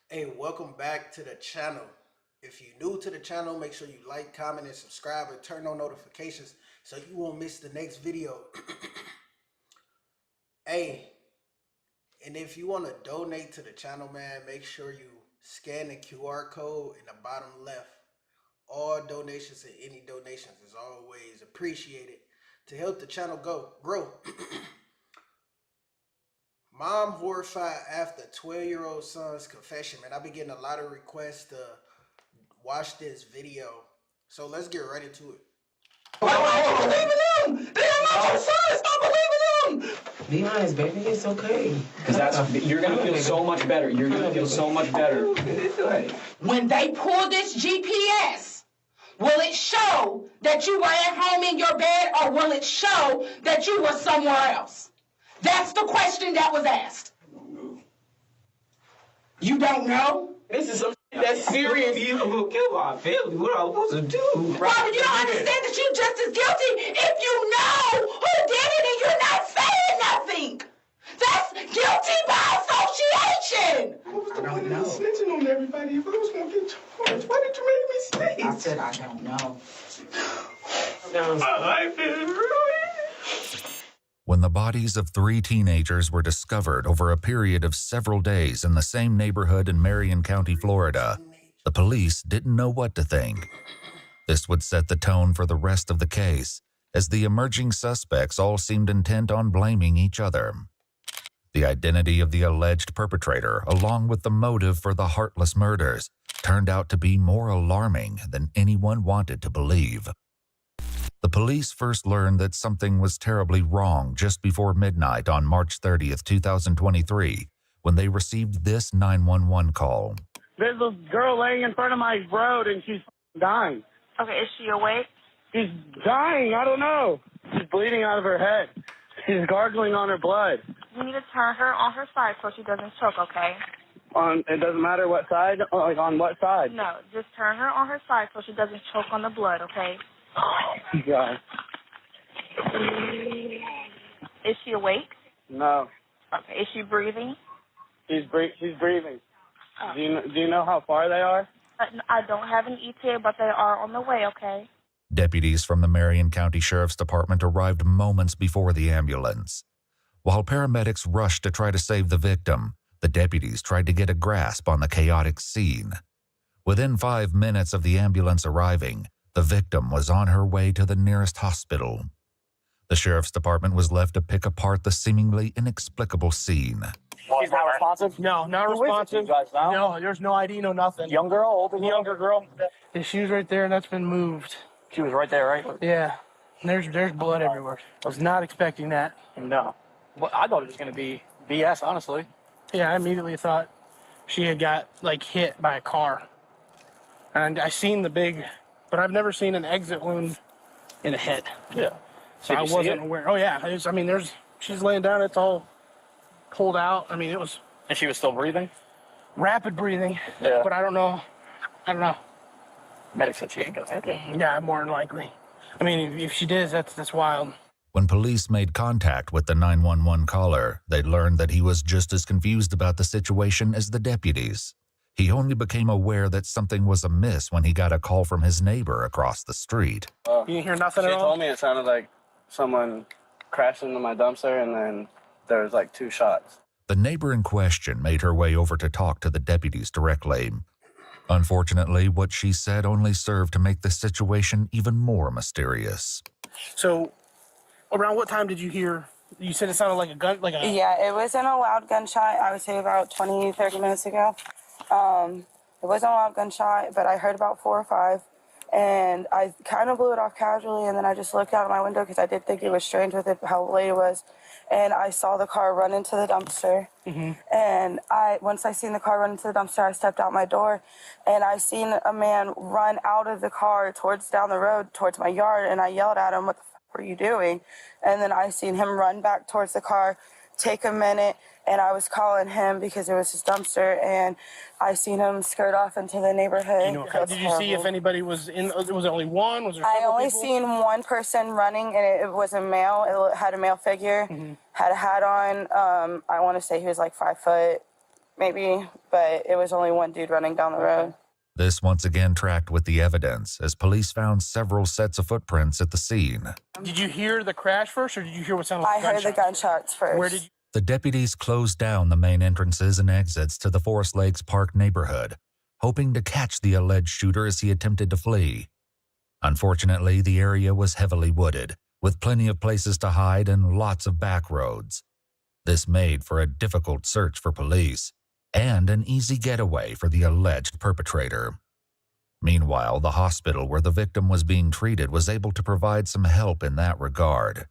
Hey, welcome back to the channel. If you're new to the channel, make sure you like, comment, and subscribe and turn on notifications so you won't miss the next video. Hey, and if you want to donate to the channel, man, make sure you scan the QR code in the bottom left. All donations and any donations is always appreciated to help the channel grow. Mom horrified after 12-year-old son's confession. Man, I've been getting a lot of requests to watch this video. So let's get right into it. I don't believe in them. They are not your son. Stop believing them. Be honest, baby. It's okay. Because you're gonna feel so much better. You're gonna feel so much better. When they pull this GPS, will it show that you were at home in your bed, or will it show that you were somewhere else? That's the question that was asked. You don't know? This is some shit that's serious. You will kill my family. What am I supposed to do? Robert, you don't understand that you're just as guilty if you know who did it and you're not saying nothing. That's guilty by association. I don't know. Snitching on everybody. If I was going to get charged, why did you make me stay? I said I don't know. My life is ruined. When the bodies of 3 teenagers were discovered over a period of several days in the same neighborhood in Marion County, Florida, the police didn't know what to think. This would set the tone for the rest of the case, as the emerging suspects all seemed intent on blaming each other. The identity of the alleged perpetrator, along with the motive for the heartless murders, turned out to be more alarming than anyone wanted to believe. The police first learned that something was terribly wrong just before midnight on March 30th, 2023, when they received this 911 call. There's a girl laying in front of my road, and she's dying. Okay, is she awake? She's dying. I don't know. She's bleeding out of her head. She's gargling on her blood. You need to turn her on her side so she doesn't choke, okay? It doesn't matter what side, like on what side. No, just turn her on her side so she doesn't choke on the blood, okay? Oh, my God. Is she awake? No. Okay, is she breathing? She's breathing. Oh. Do you know how far they are? I don't have an ETA, but they are on the way, okay? Deputies from the Marion County Sheriff's Department arrived moments before the ambulance. While paramedics rushed to try to save the victim, the deputies tried to get a grasp on the chaotic scene. Within 5 minutes of the ambulance arriving, the victim was on her way to the nearest hospital. The Sheriff's Department was left to pick apart the seemingly inexplicable scene. She's not responsive? No, not responsive. You guys know? No, there's no ID, no nothing. Young girl, older girl? Younger girl. The shoe's right there, and that's been moved. She was right there, right? Yeah, and there's blood everywhere. I was not expecting that. No. Well, I thought it was going to be BS, honestly. Yeah, I immediately thought she had got, like, hit by a car. And I seen the big, but I've never seen an exit wound in the head. Yeah. So Did I you see wasn't it? aware. Oh, yeah. She's laying down. It's all pulled out. I mean, it was And she was still breathing? rapid breathing. Yeah. But I don't know. Medic said she ain't going to make it. Yeah, more than likely. I mean, if she did, that's wild. When police made contact with the 911 caller, they learned that he was just as confused about the situation as the deputies. He only became aware that something was amiss when he got a call from his neighbor across the street. You didn't hear nothing She at all? told me it sounded like someone crashed into my dumpster, and then there was like 2 shots. The neighbor in question made her way over to talk to the deputies directly. Unfortunately, what she said only served to make the situation even more mysterious. So, around what time did you hear? You said it sounded like a gun, Yeah, it wasn't a loud gunshot. I would say about 20, 30 minutes ago. It wasn't a loud gunshot, but I heard about 4 or 5. And I kind of blew it off casually, and then I just looked out of my window because I did think it was strange with it, how late it was. And I saw the car run into the dumpster. Mm-hmm. And once I seen the car run into the dumpster, I stepped out my door, and I seen a man run out of the car down the road towards my yard, and I yelled at him, "What the fuck were you doing?" And then I seen him run back towards the car, take a minute, and I was calling him because it was his dumpster, and I seen him skirt off into the neighborhood. Did you see if anybody was in? Was it only one? Was there I several only people? seen one person running, and it was a male. It had a male figure, had a hat on. I want to say he was like 5 foot, maybe, but it was only one dude running down the road. This once again tracked with the evidence, as police found several sets of footprints at the scene. Did you hear the crash first, or did you hear what sounded like I heard the gunshots first. Where did you? The deputies closed down the main entrances and exits to the Forest Lakes Park neighborhood, hoping to catch the alleged shooter as he attempted to flee. Unfortunately, the area was heavily wooded, with plenty of places to hide and lots of back roads. This made for a difficult search for police, and an easy getaway for the alleged perpetrator. Meanwhile, the hospital where the victim was being treated was able to provide some help in that regard.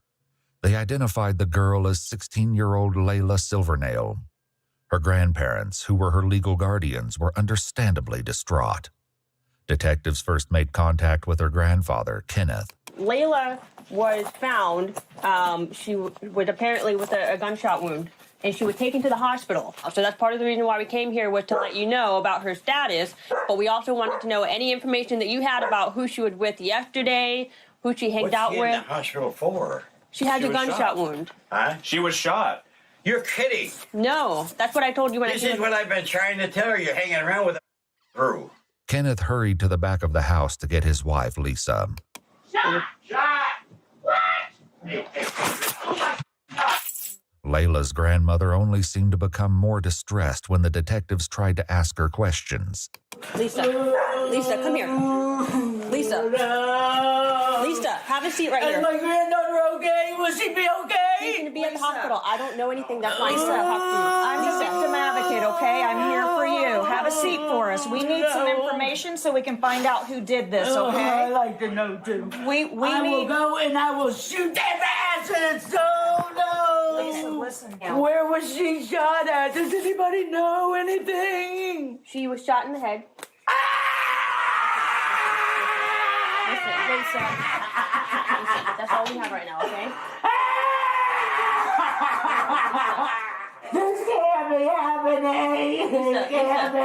They identified the girl as 16-year-old Layla Silvernail. Her grandparents, who were her legal guardians, were understandably distraught. Detectives first made contact with her grandfather, Kenneth. Layla was found, she was apparently with a gunshot wound, and she was taken to the hospital. So that's part of the reason why we came here, was to let you know about her status, but we also wanted to know any information that you had about who she was with yesterday, who she hanged out with. What's she in the hospital for? She has a gunshot wound. Huh? She was shot. You're kidding. No, that's what I told you when This is what I've been trying to tell her. You're hanging around with a crew. Kenneth hurried to the back of the house to get his wife, Lisa. Layla's grandmother only seemed to become more distressed when the detectives tried to ask her questions. Lisa, come here. Lisa, have a seat right here. Is my granddaughter okay? Will she be okay? She's going to be at the hospital. I don't know anything. That's why I said talk to you. I'm the victim advocate, okay? I'm here for you. Have a seat for us. We need some information so we can find out who did this, okay? I'd like to know, too. We will go and I will shoot their asses. Oh, no. Listen. Where was she shot at? Does anybody know anything? She was shot in the head. Listen, that's all we have right now, okay? This can't be happening. This can't be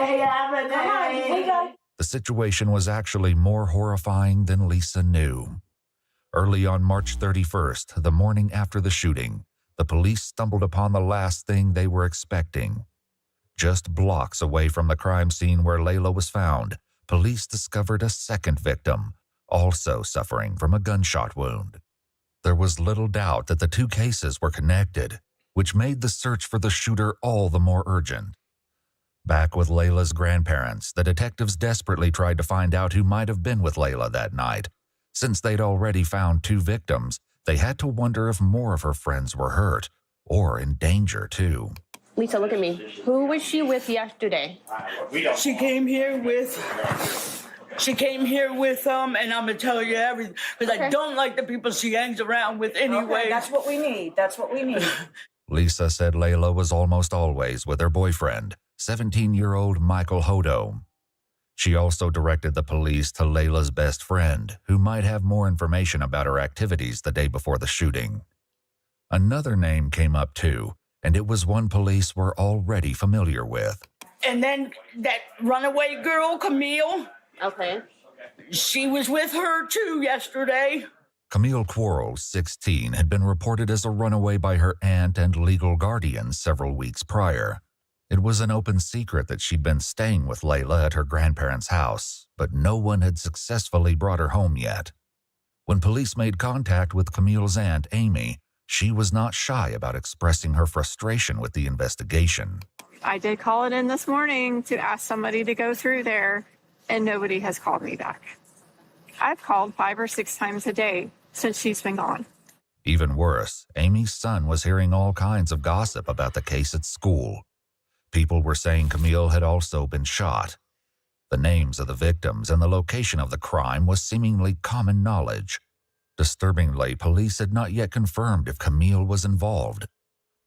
happening. The situation was actually more horrifying than Lisa knew. Early on March 31st, the morning after the shooting, the police stumbled upon the last thing they were expecting. Just blocks away from the crime scene where Layla was found, police discovered a second victim, also suffering from a gunshot wound. There was little doubt that the two cases were connected, which made the search for the shooter all the more urgent. Back with Layla's grandparents, the detectives desperately tried to find out who might have been with Layla that night. Since they'd already found two victims, they had to wonder if more of her friends were hurt, or in danger too. Lisa, look at me. Who was she with yesterday? She came here with, and I'm going to tell you everything, because I don't like the people she hangs around with anyway. Okay, that's what we need. That's what we need. Lisa said Layla was almost always with her boyfriend, 17-year-old Michael Hodo. She also directed the police to Layla's best friend, who might have more information about her activities the day before the shooting. Another name came up too, and it was one police were already familiar with. And then that runaway girl, Camille. Okay. She was with her too yesterday. Camille Quarles, 16, had been reported as a runaway by her aunt and legal guardian several weeks prior. It was an open secret that she'd been staying with Layla at her grandparents' house, but no one had successfully brought her home yet. When police made contact with Camille's aunt, Amy, she was not shy about expressing her frustration with the investigation. I did call it in this morning to ask somebody to go through there, and nobody has called me back. I've called 5 or 6 times a day since she's been gone. Even worse, Amy's son was hearing all kinds of gossip about the case at school. People were saying Camille had also been shot. The names of the victims and the location of the crime was seemingly common knowledge. Disturbingly, police had not yet confirmed if Camille was involved.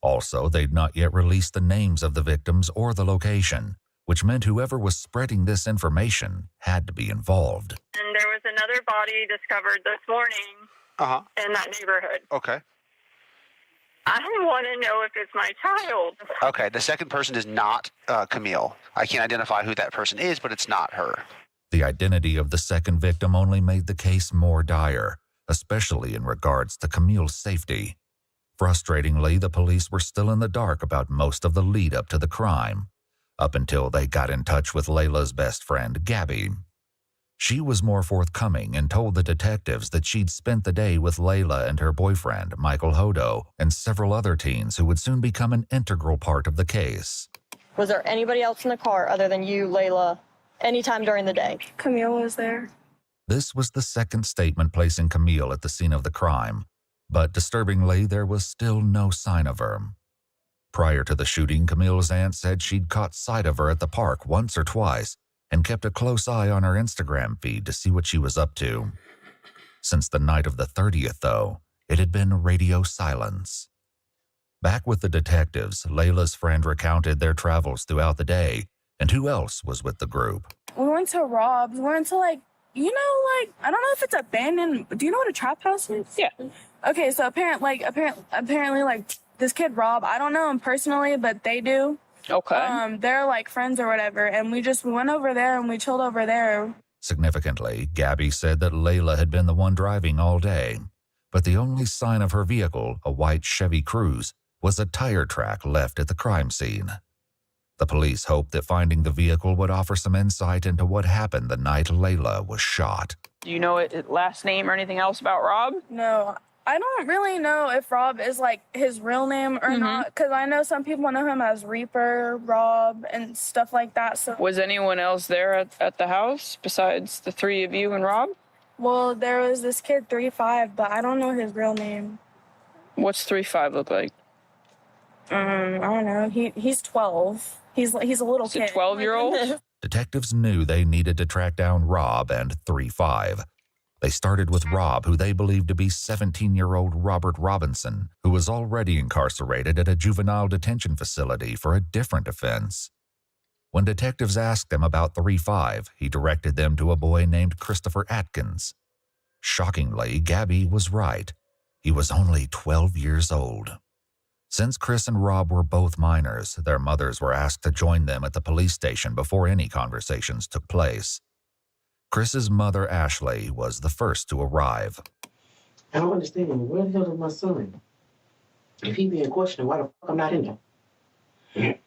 Also, they'd not yet released the names of the victims or the location, which meant whoever was spreading this information had to be involved. And there was another body discovered this morning in that neighborhood. Okay. I want to know if it's my child. Okay, the second person is not Camille. I can't identify who that person is, but it's not her. The identity of the second victim only made the case more dire, especially in regards to Camille's safety. Frustratingly, the police were still in the dark about most of the lead up to the crime. up until they got in touch with Layla's best friend, Gabby. She was more forthcoming and told the detectives that she'd spent the day with Layla and her boyfriend, Michael Hodo, and several other teens who would soon become an integral part of the case. Was there anybody else in the car other than you, Layla, anytime during the day? Camille was there. This was the second statement placing Camille at the scene of the crime, but disturbingly, there was still no sign of her. Prior to the shooting, Camille's aunt said she'd caught sight of her at the park once or twice and kept a close eye on her Instagram feed to see what she was up to. Since the night of the 30th, though, it had been radio silence. Back with the detectives, Layla's friend recounted their travels throughout the day and who else was with the group. We went to Rob's. We went to, I don't know if it's abandoned. Do you know what a trap house is? Yeah. Okay, so apparently, this kid Rob, I don't know him personally, but they do. Okay. They're friends or whatever, and we went over there and we chilled over there. Significantly, Gabby said that Layla had been the one driving all day, but the only sign of her vehicle, a white Chevy Cruze, was a tire track left at the crime scene. The police hoped that finding the vehicle would offer some insight into what happened the night Layla was shot. Do you know his last name or anything else about Rob? No, I don't really know if Rob is his real name or not, because I know some people know him as Reaper, Rob, and stuff like that. So Was anyone else there at the house besides the three of you and Rob? Well, there was this kid 3'5", but I don't know his real name. What's 3'5" look like? I don't know. He's 12. He's a little kid. A 12-year-old? Detectives knew they needed to track down Rob and 3'5". They started with Rob, who they believed to be 17-year-old Robert Robinson, who was already incarcerated at a juvenile detention facility for a different offense. When detectives asked him about 3'5", he directed them to a boy named Christopher Atkins. Shockingly, Gabby was right. He was only 12 years old. Since Chris and Rob were both minors, their mothers were asked to join them at the police station before any conversations took place. Chris's mother, Ashley, was the first to arrive. I don't understand. Where the hell is my son? If he being questioned, why the fuck I'm not in there?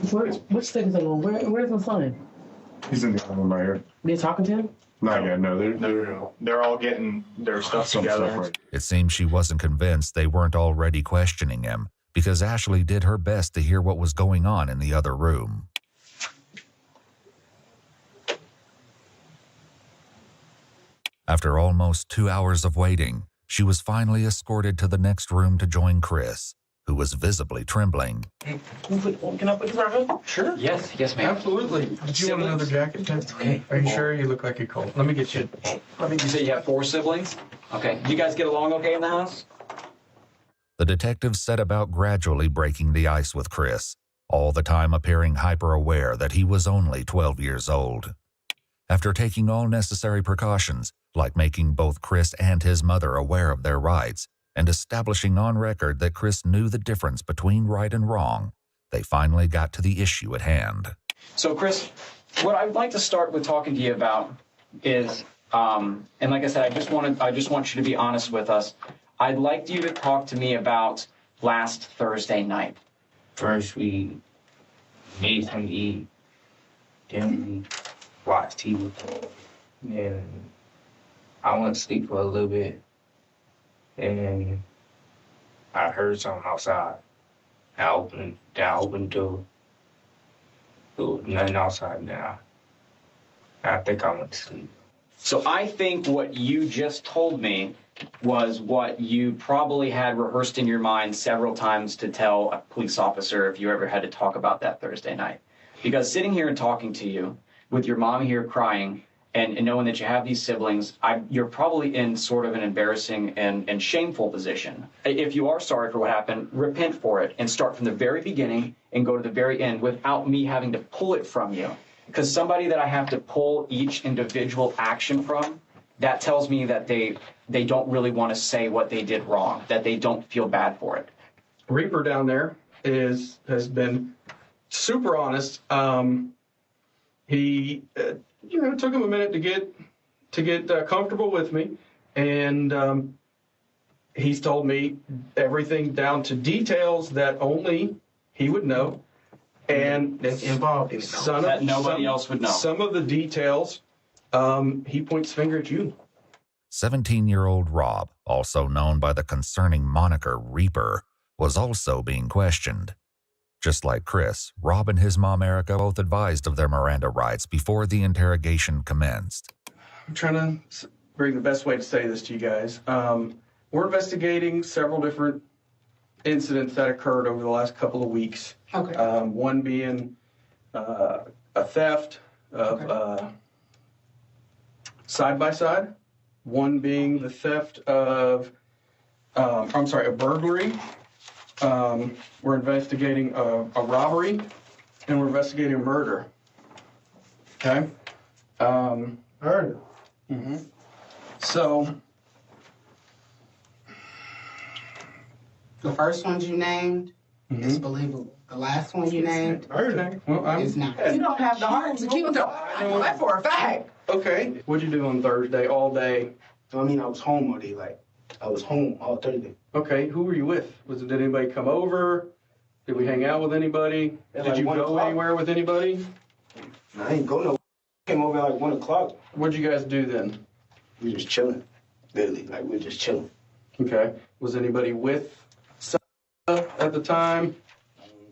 What state is that on? Where's my son? He's in the other room right here. They talking to him? Not yet, no. They're all getting their stuff together. It seemed she wasn't convinced they weren't already questioning him, because Ashley did her best to hear what was going on in the other room. After almost 2 hours of waiting, she was finally escorted to the next room to join Chris, who was visibly trembling. Can I put this on him? Sure. Yes, ma'am. Absolutely. Did you want another jacket? Okay. Are you sure? You look like you're cold. Let me get you. You say you have 4 siblings? Okay. You guys get along okay in the house? The detectives set about gradually breaking the ice with Chris, all the time appearing hyper-aware that he was only 12 years old. After taking all necessary precautions, like making both Chris and his mother aware of their rights, and establishing on record that Chris knew the difference between right and wrong, they finally got to the issue at hand. So, Chris, what I'd like to start with talking to you about is, and like I said, I just want you to be honest with us. I'd like you to talk to me about last Thursday night. First, we made something to eat. Then we watched TV. Then I went to sleep for a little bit. And I heard something outside. I opened the door. There was nothing outside now. I think I went to sleep. So I think what you just told me was what you probably had rehearsed in your mind several times to tell a police officer if you ever had to talk about that Thursday night. Because sitting here and talking to you with your mom here crying and knowing that you have these siblings, you're probably in sort of an embarrassing and shameful position. If you are sorry for what happened, repent for it and start from the very beginning and go to the very end without me having to pull it from you. Because somebody that I have to pull each individual action from, that tells me that they don't really want to say what they did wrong, that they don't feel bad for it. Reaper down there has been super honest. He took him a minute to get comfortable with me, and He's told me everything down to details that only he would know. And that's involved in it. That nobody else would know. Some of the details, he points finger at you. 17-year-old Rob, also known by the concerning moniker Reaper, was also being questioned. Just like Chris, Rob and his mom Erica both advised of their Miranda rights before the interrogation commenced. I'm trying to bring the best way to say this to you guys. We're investigating several different incidents that occurred over the last couple of weeks. Okay. One being a theft of side-by-side. One being the theft of, a burglary. We're investigating a robbery, and we're investigating a murder. Okay? Murder? Mm-hmm. So, The first ones you named is believable. The last one you named is not. You don't have the heart to keep it up. I know that for a fact. Okay. What'd you do on Thursday all day? I mean, I was home all day. Like, I was home all Thursday. Okay. Who were you with? Did anybody come over? Did we hang out with anybody? Did you go anywhere with anybody? I ain't go nowhere. Came over at like 1 o'clock. What'd you guys do then? We just chilling. Literally, like, we were just chilling. Okay. Was anybody with at the time?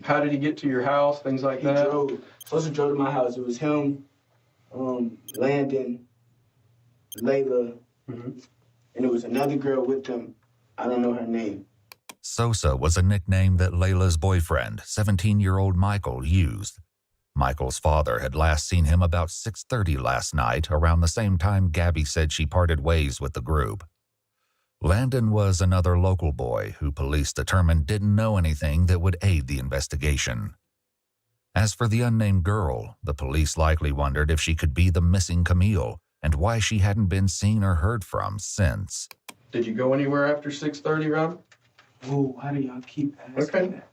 How did he get to your house? Things like that? Supposed to drove to my house. It was him, Landon, Layla, and there was another girl with them. I don't know her name. Sosa was a nickname that Layla's boyfriend, 17-year-old Michael, used. Michael's father had last seen him about 6:30 last night, around the same time Gabby said she parted ways with the group. Landon was another local boy who police determined didn't know anything that would aid the investigation. As for the unnamed girl, the police likely wondered if she could be the missing Camille and why she hadn't been seen or heard from since. Did you go anywhere after 6:30, Rob? Oh, why do y'all keep asking that?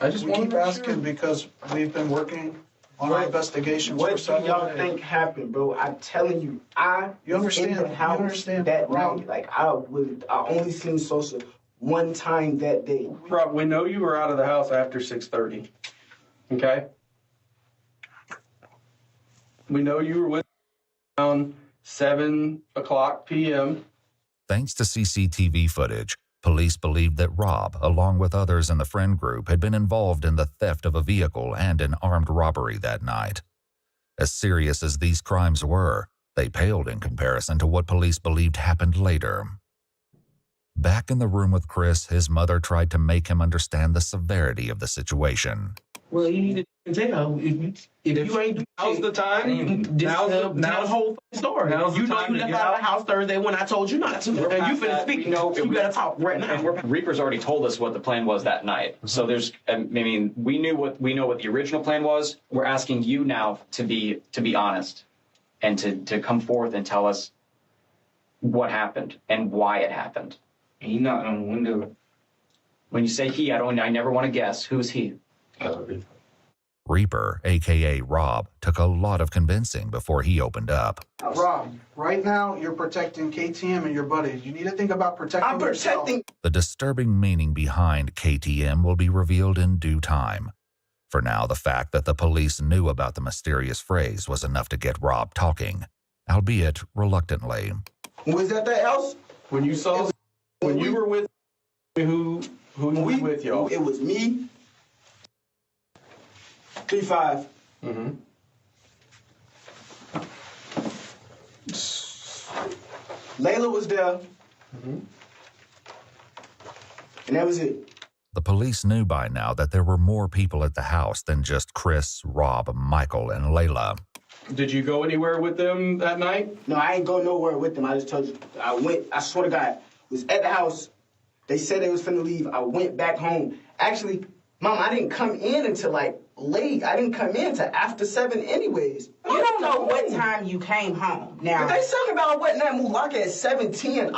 I just want to ask him because we've been working on our investigations for What do several y'all days. think happened, bro? I'm telling you, You understand? in the house You understand? that Rob. night. Like, I only seen Sosa one time that day. Rob, we know you were out of the house after 6:30. Okay? We know you were with around 7 o'clock p.m. Thanks to CCTV footage, police believed that Rob, along with others in the friend group, had been involved in the theft of a vehicle and an armed robbery that night. As serious as these crimes were, they paled in comparison to what police believed happened later. Back in the room with Chris, his mother tried to make him understand the severity of the situation. Well, you need to tell if you ain't. Now's the time. Now's the whole story. You know you left out of the house Thursday when I told you not to. And you finna speak. You better talk right now. And Reaper's already told us what the plan was that night. So there's, I mean, we know what the original plan was. We're asking you now to be honest and to come forth and tell us what happened and why it happened. He knocked on the window. When you say he, I never want to guess. Who's he? Reaper, a.k.a. Rob, took a lot of convincing before he opened up. Rob, right now you're protecting KTM and your buddies. You need to think about protecting yourself. The disturbing meaning behind KTM will be revealed in due time. For now, the fact that the police knew about the mysterious phrase was enough to get Rob talking, albeit reluctantly. Was that the house? When you saw, when you were with, who was with y'all? It was me. 3-5. Layla was there. And that was it. The police knew by now that there were more people at the house than just Chris, Rob, Michael, and Layla. Did you go anywhere with them that night? No, I ain't go nowhere with them. I just told you. I swear to God, was at the house. They said they was finna leave. I went back home. Actually, Mom, I didn't come in until like late. I didn't come in until after 7 anyways. You don't know what time you came home. Now, But they talking about what that Mulaka at 7:10.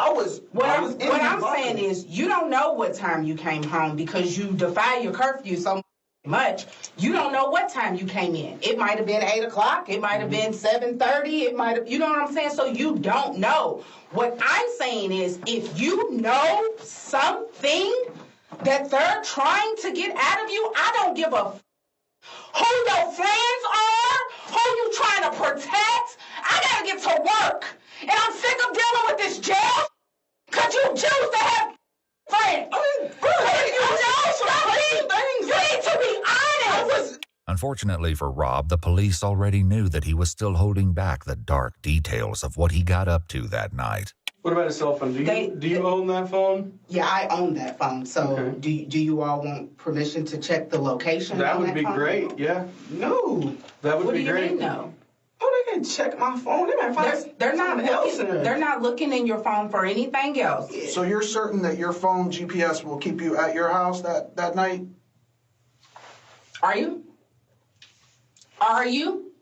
What I'm saying is, you don't know what time you came home because you defy your curfew. So much. You don't know what time you came in. It might have been 8 o'clock. It might have been 7:30. It might have, you know what I'm saying? So you don't know. What I'm saying is, if you know something that they're trying to get out of you, I don't give a who your friends are, who you trying to protect. I gotta get to work. And I'm sick of dealing with this jail because you choose to have friends. You need to be honest. Unfortunately for Rob, the police already knew that he was still holding back the dark details of what he got up to that night. What about his cell phone? Do you own that phone? Yeah, I own that phone. So do you all want permission to check the location? That on would that be phone? great, yeah. No. That would What be do you great. mean, no? Oh, they can check my phone. They might find They're not something else in looking. there. They're not looking in your phone for anything else. So you're certain that your phone GPS will keep you at your house that night? Are you? Are you?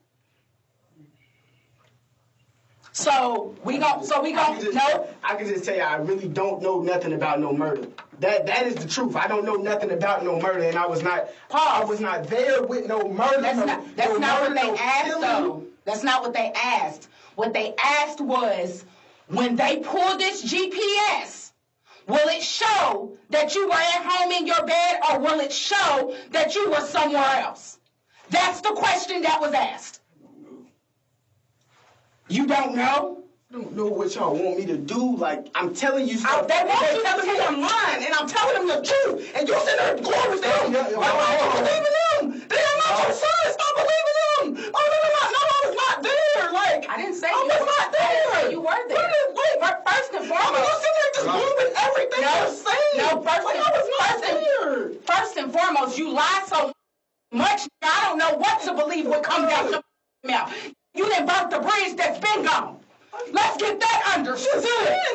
So we gon' no. I can just tell you, I really don't know nothing about no murder. That is the truth. I don't know nothing about no murder, and I was not there with no murder. That's not what they asked, killing. though. That's not what they asked. What they asked was, when they pull this GPS, will it show that you were at home in your bed, or will it show that you were somewhere else? That's the question that was asked. You don't know? I don't know what y'all want me to do. Like, I'm telling you stuff. They want you to telling me I'm lying, and I'm telling them the truth. And you sitting there going with them. Why don't you believe in them? They are not your son. Stop believing them. Oh, no, I was not there. Like, I didn't say I was not there. You were there. Wait, first and foremost. you sitting there just believing everything you're saying. No, first and foremost, you lie so much, I don't know what to believe would come down your mouth. You didn't burn the bridge that's been gone. Let's get that understood.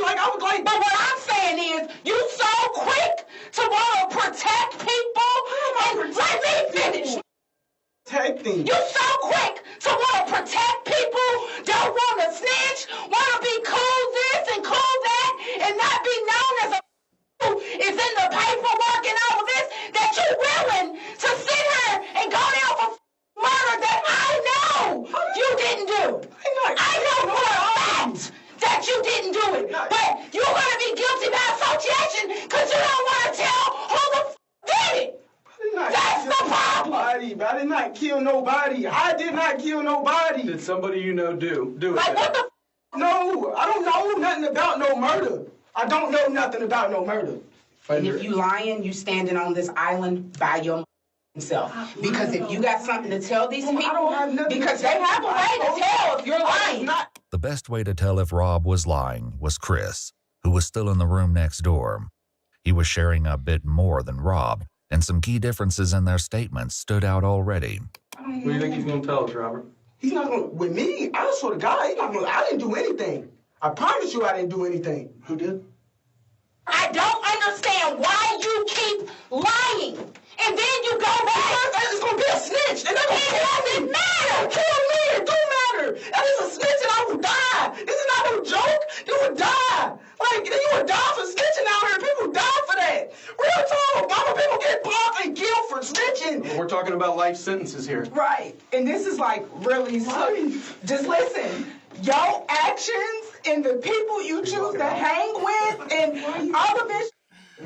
Like, I was like, but what I'm saying is, you so quick to want to protect people. And let me finish. Protecting. You so quick to want to protect people, don't want to snitch, want to be cool this and cool that, and not be known as a is in the paperwork and all of this, that you're willing to sit here and go down for murder that I know you didn't do. I know for a fact that you didn't do it. But you're going to be guilty by association because you don't want to tell who the did it. That's the problem. I did not kill nobody. I did not kill nobody. Did somebody you know do it? Like, what the No, I don't know nothing about no murder. I don't know nothing about no murder. And if you lying, you standing on this island by yourself. Because if you got something to tell these people, because they have a way to tell if you're lying. The best way to tell if Rob was lying was Chris, who was still in the room next door. He was sharing a bit more than Rob, and some key differences in their statements stood out already. What do you think he's going to tell us, Robert? He's not going to, with me, I swear to God, he's not going to, I didn't do anything. I promise you I didn't do anything. Who did? I don't understand why you keep lying. And then you go back. It's going to be a snitch. And that doesn't matter. Kill me. It don't matter. That is a snitch and I will die. This is not no joke. You would die. Like, you would die for snitching out here. People die for that. Real talk. Mama, people get blocked and killed for snitching. We're talking about life sentences here. Right. And this is like really just listen. Your actions and the people you choose to hang with and all of this.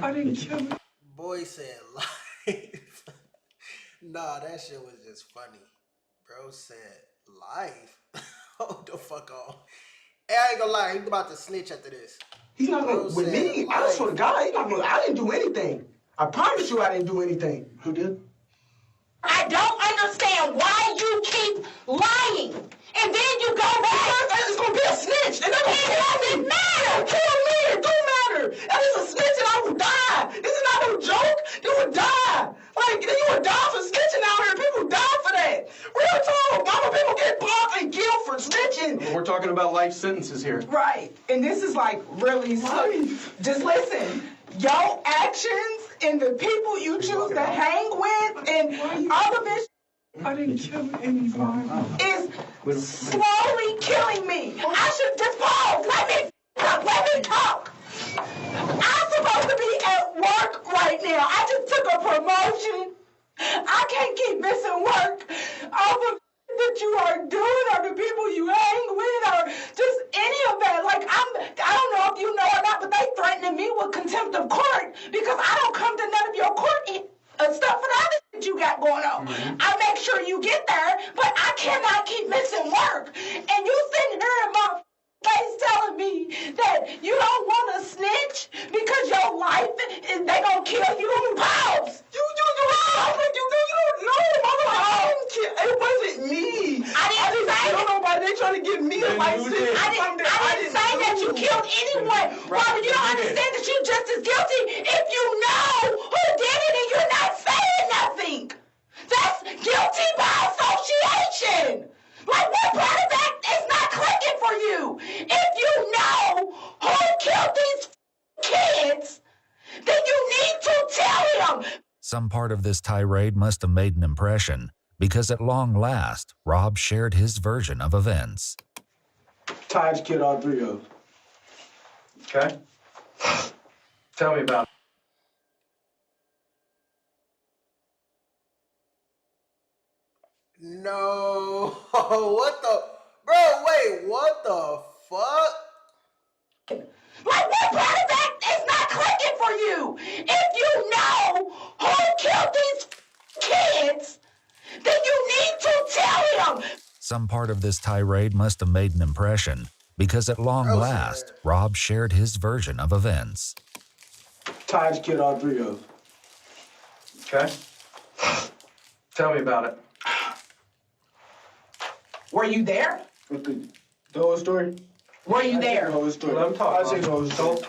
I didn't kill him. Boy said life. Nah, that shit was just funny. Bro said life. Hold the fuck on. Hey, I ain't gonna lie, he's about to snitch after this. He's not going to, with me, I swear to God, he's not going to, I didn't do anything. I promise you I didn't do anything. Who did? I don't understand why you keep lying. And then you go back. It's going to be a snitch. And that doesn't matter. Kill me. It don't matter. That is a snitch and I will die. This is not no joke. You would die. Like, you would die for snitching out here. People die for that. Real talk. Mama, people get blocked and killed for snitching. We're talking about life sentences here. Right. And this is like really just listen. Your actions and the people you choose to hang with and all of this I didn't kill anybody. Is slowly killing me. I should just pause. Let me talk. I'm supposed to be at work right now. I just took a promotion I can't keep missing work off of that you are doing or the people you hang with or just any of that. Like, I don't know if you know or not, but they threatening me with contempt of court because I don't come to none of your court stuff for the other shit you got going on. I make sure you get there, but I cannot keep missing work. And you sitting here in my face telling me that you don't want to snitch because your life is they gonna kill you. Pause. You don't know. It wasn't me. I didn't say kill nobody. They trying to get me a license. I didn't say that you killed anyone. Robert, you don't understand that you're just as guilty if you know who did it and you're not saying nothing. That's guilty by association. Like, what part of that is not clicking for you? If you know who killed these kids, then you need to tell him. Some part of this tirade must have made an impression, because at long last, Rob shared his version of events. Taj killed all three of them. Okay. Tell me about it. No. What the? Bro, wait, what the fuck? Like, what part of that is not clicking for you? If you know who killed these kids, then you need to tell him. Some part of this tirade must have made an impression, because at long last, Rob shared his version of events. Taj killed all three of them. Okay. Tell me about it. Were you there? The whole story? Were you there? The whole story. Let him talk.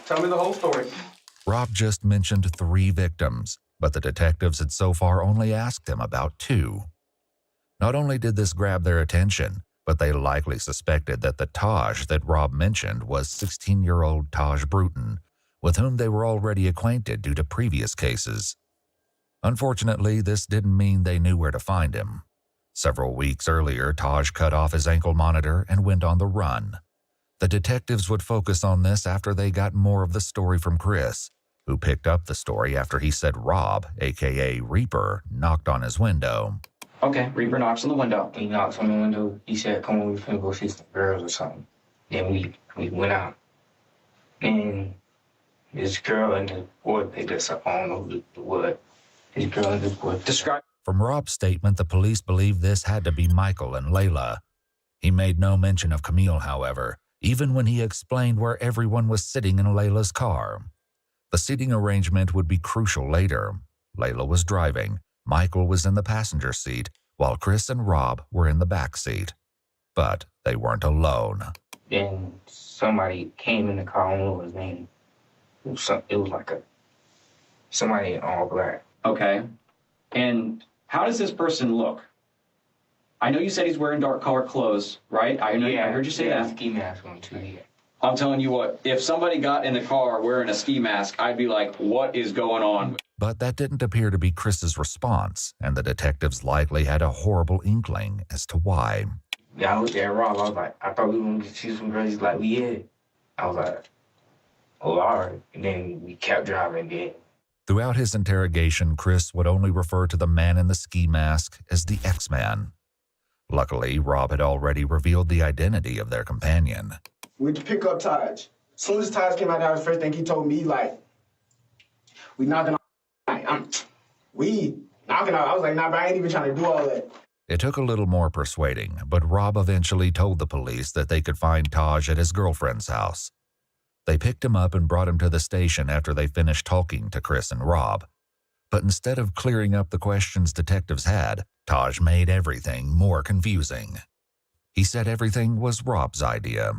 Tell me the whole story. Rob just mentioned 3 victims, but the detectives had so far only asked him about 2. Not only did this grab their attention, but they likely suspected that the Taj that Rob mentioned was 16-year-old Taj Bruton, with whom they were already acquainted due to previous cases. Unfortunately, this didn't mean they knew where to find him. Several weeks earlier, Taj cut off his ankle monitor and went on the run. The detectives would focus on this after they got more of the story from Chris, who picked up the story after he said Rob, a.k.a. Reaper, knocked on his window. Okay, Reaper knocks on the window. He knocks on the window. He said, come on, we finna go see some girls or something. Then we went out. And this girl and the boy picked us up. I don't know what. This girl and the boy. Describe. From Rob's statement, the police believed this had to be Michael and Layla. He made no mention of Camille, however, even when he explained where everyone was sitting in Layla's car. The seating arrangement would be crucial later. Layla was driving, Michael was in the passenger seat, while Chris and Rob were in the back seat. But they weren't alone. Then somebody came in the car, I don't know his name. It was like somebody in all black. Okay. And how does this person look? I know you said he's wearing dark colored clothes, right? I heard you say that. Ski mask on too. Yeah. I'm telling you what, if somebody got in the car wearing a ski mask, I'd be like, what is going on? But that didn't appear to be Chris's response, and the detectives likely had a horrible inkling as to why. Yeah, I looked at Rob, I was like, I thought we were going to see some girls. He's like, yeah. I was like, oh, all right. And then we kept driving again. Throughout his interrogation, Chris would only refer to the man in the ski mask as the X-Man. Luckily, Rob had already revealed the identity of their companion. We went to pick up Taj. As soon as Taj came out of the house, first thing he told me, like, we knocking on. We knocking on. I was like, nah, but I ain't even trying to do all that. It took a little more persuading, but Rob eventually told the police that they could find Taj at his girlfriend's house. They picked him up and brought him to the station after they finished talking to Chris and Rob. But instead of clearing up the questions detectives had, Taj made everything more confusing. He said everything was Rob's idea.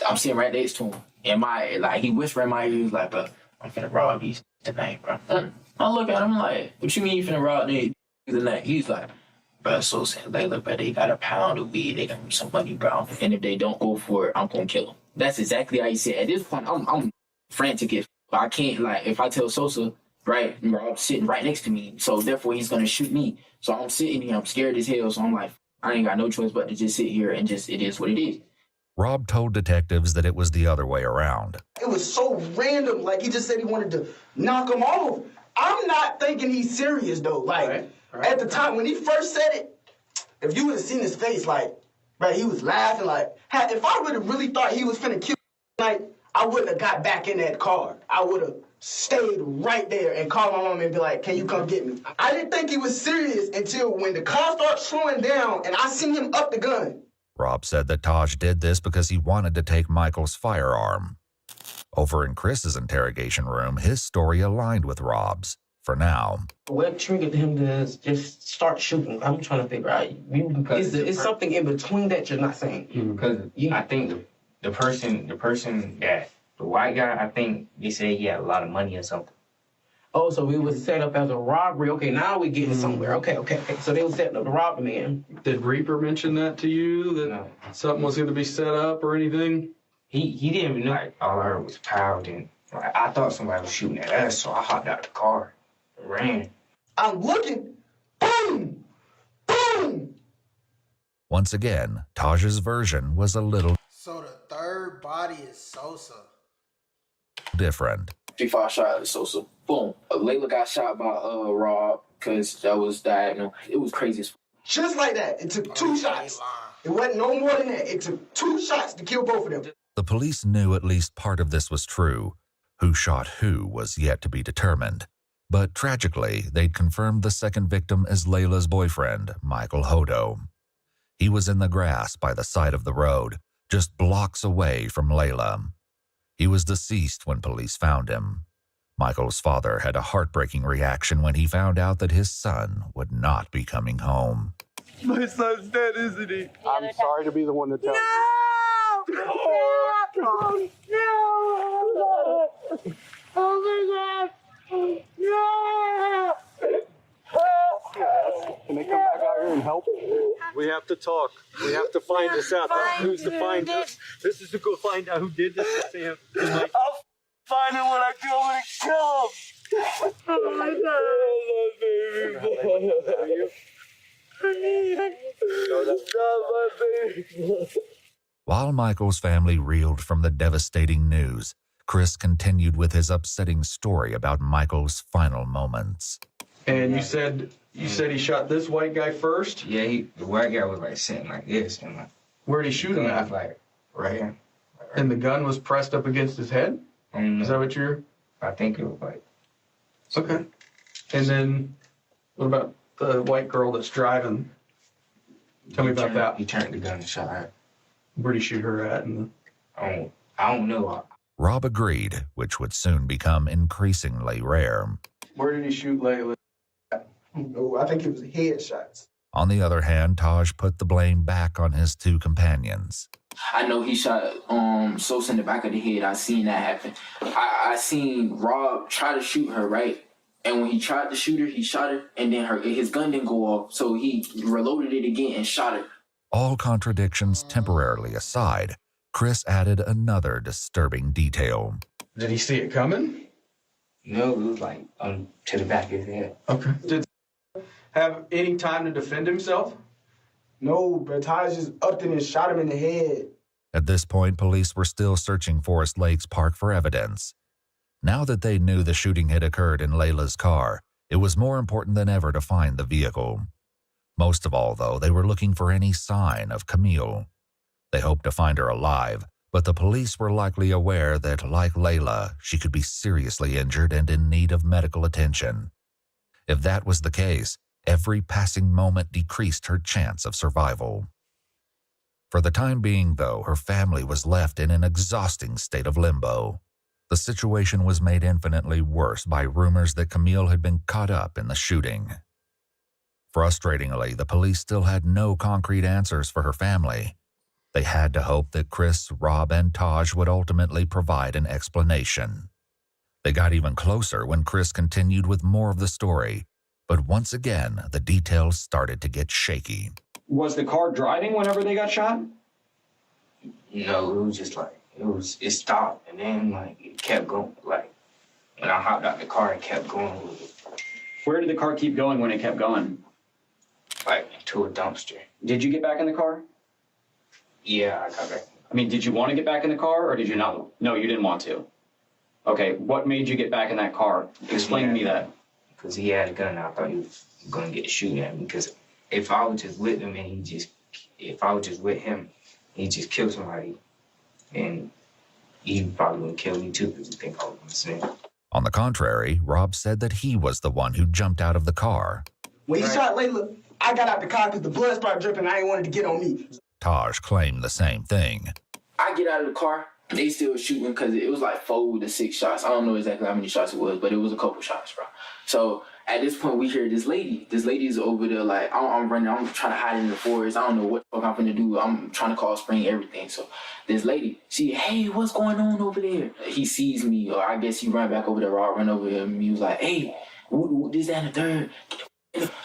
I'm sitting right next to him, and he whispered in my ear, he was like, bro, I'm finna rob these tonight, bro. I look at him like, what you mean you finna rob these tonight? He's like, bro, so saying, Layla, bro, they got a pound of weed, they got me some money, bro. And if they don't go for it, I'm gonna kill them. That's exactly how he said. At this point, I'm frantic if I can't, if I tell Sosa, right, Rob's sitting right next to me, so therefore he's gonna shoot me. So I'm sitting here, I'm scared as hell, so I'm like, I ain't got no choice but to just sit here and just, it is what it is. Rob told detectives that it was the other way around. It was so random. Like, he just said he wanted to knock him off. I'm not thinking he's serious, though. Like, at the time, when he first said it, if you would have seen his face, like, bro, he was laughing. Like, if I would have really thought he was finna kill like, I wouldn't have got back in that car. I would have stayed right there and called my mom and be like, can you come get me? I didn't think he was serious until when the car started slowing down and I seen him up the gun. Rob said that Taj did this because he wanted to take Michael's firearm. Over in Chris's interrogation room, his story aligned with Rob's, for now. What triggered him to just start shooting? I'm trying to figure out. Is something in between that you're not saying? Because I think the person that, the white guy, I think they said he had a lot of money or something. Oh, so it was set up as a robbery. Okay, now we're getting somewhere. Okay. So they were setting up to rob the man. Did Reaper mention that to you, that something was going to be set up or anything? He didn't even know. Like, all I heard was pow, and like, I thought somebody was shooting at us, so I hopped out the car and ran. I'm looking. Boom! Boom! Once again, Taj's version was a little So the third body is Sosa. different. 3-5 shot at Sosa. Boom. Layla got shot by Rob because that was diagonal. It was crazy as Just like that. It took 2 shots. It wasn't no more than that. It took 2 shots to kill both of them. The police knew at least part of this was true. Who shot who was yet to be determined. But tragically, they'd confirmed the second victim as Layla's boyfriend, Michael Hodo. He was in the grass by the side of the road, just blocks away from Layla. He was deceased when police found him. Michael's father had a heartbreaking reaction when he found out that his son would not be coming home. My son's dead, isn't he? I'm sorry to be the one to tell you. No! No! Oh my God! No! Can they come back out here and help? We have to talk. We have to find this out. Who's to find this? This is to go find out who did this to Sam. I'll find him when I kill him and kill him. Oh my God! Baby. While Michael's family reeled from the devastating news, Chris continued with his upsetting story about Michael's final moments. And you said he shot this white guy first? Yeah, the white guy was like sitting like this. And like, where'd he shoot him at? Like right here. And the gun was pressed up against his head? Is that what you're... I think it was like... Okay. And then, what about the white girl that's driving? Tell me about that. He turned the gun and shot her. Where'd he shoot her at? I don't know. Rob agreed, which would soon become increasingly rare. Where did he shoot Layla? No, I think it was headshots. On the other hand, Taj put the blame back on his 2 companions. I know he shot Sosa in the back of the head. I seen that happen. I seen Rob try to shoot her, right? And when he tried to shoot her, he shot her, and then his gun didn't go off, so he reloaded it again and shot her. All contradictions temporarily aside, Chris added another disturbing detail. Did he see it coming? No, it was like to the back of his head. Okay. Did he have any time to defend himself? No, but Taj just upped him and shot him in the head. At this point, police were still searching Forest Lakes Park for evidence. Now that they knew the shooting had occurred in Layla's car, it was more important than ever to find the vehicle. Most of all, though, they were looking for any sign of Camille. They hoped to find her alive, but the police were likely aware that, like Layla, she could be seriously injured and in need of medical attention. If that was the case, every passing moment decreased her chance of survival. For the time being, though, her family was left in an exhausting state of limbo. The situation was made infinitely worse by rumors that Camille had been caught up in the shooting. Frustratingly, the police still had no concrete answers for her family. They had to hope that Chris, Rob, and Taj would ultimately provide an explanation. They got even closer when Chris continued with more of the story, but once again, the details started to get shaky. Was the car driving whenever they got shot? No, it was just like, it stopped, and then like it kept going. Like when I hopped out the car, it kept going. Where did the car keep going when it kept going? Like to a dumpster. Did you get back in the car? Yeah, I got back. I mean, did you want to get back in the car, or did you not? No, you didn't want to. Okay, what made you get back in that car? Explain to me that. because he had a gun. I thought he was going to get to shoot at me because if I was just with him and if I was just with him, he just killed somebody, and he probably would kill me too because he think I was going to snitch. On the contrary, Rob said that he was the one who jumped out of the car. When he shot Layla, I got out the car because the blood started dripping. I ain't wanted to get on me. Taj claimed the same thing. I get out of the car, they still shooting because it was like 4 to 6 shots. I don't know exactly how many shots it was, but it was a couple shots, bro. So at this point, we hear this lady. This lady's over there like, I'm running. I'm trying to hide in the forest. I don't know what the fuck I'm going to do. I'm trying to call Spring, everything. So this lady, hey, what's going on over there? He sees me, or I guess he ran back over there. Rob ran over him. He was like, hey, this, that, and the third.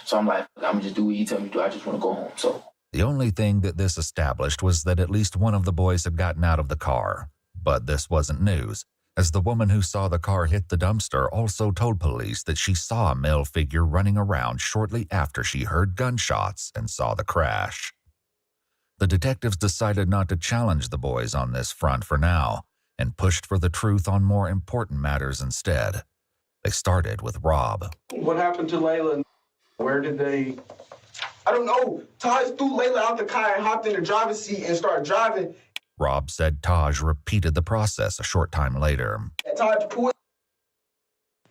So I'm like, I'm going to just do what you tell me to do. I just want to go home. So the only thing that this established was that at least one of the boys had gotten out of the car. But this wasn't news, as the woman who saw the car hit the dumpster also told police that she saw a male figure running around shortly after she heard gunshots and saw the crash. The detectives decided not to challenge the boys on this front for now, and pushed for the truth on more important matters instead. They started with Rob. What happened to Layla? Where did they... I don't know. Taj threw Layla out the car and hopped in the driver's seat and started driving. Rob said Taj repeated the process a short time later. Taj pulled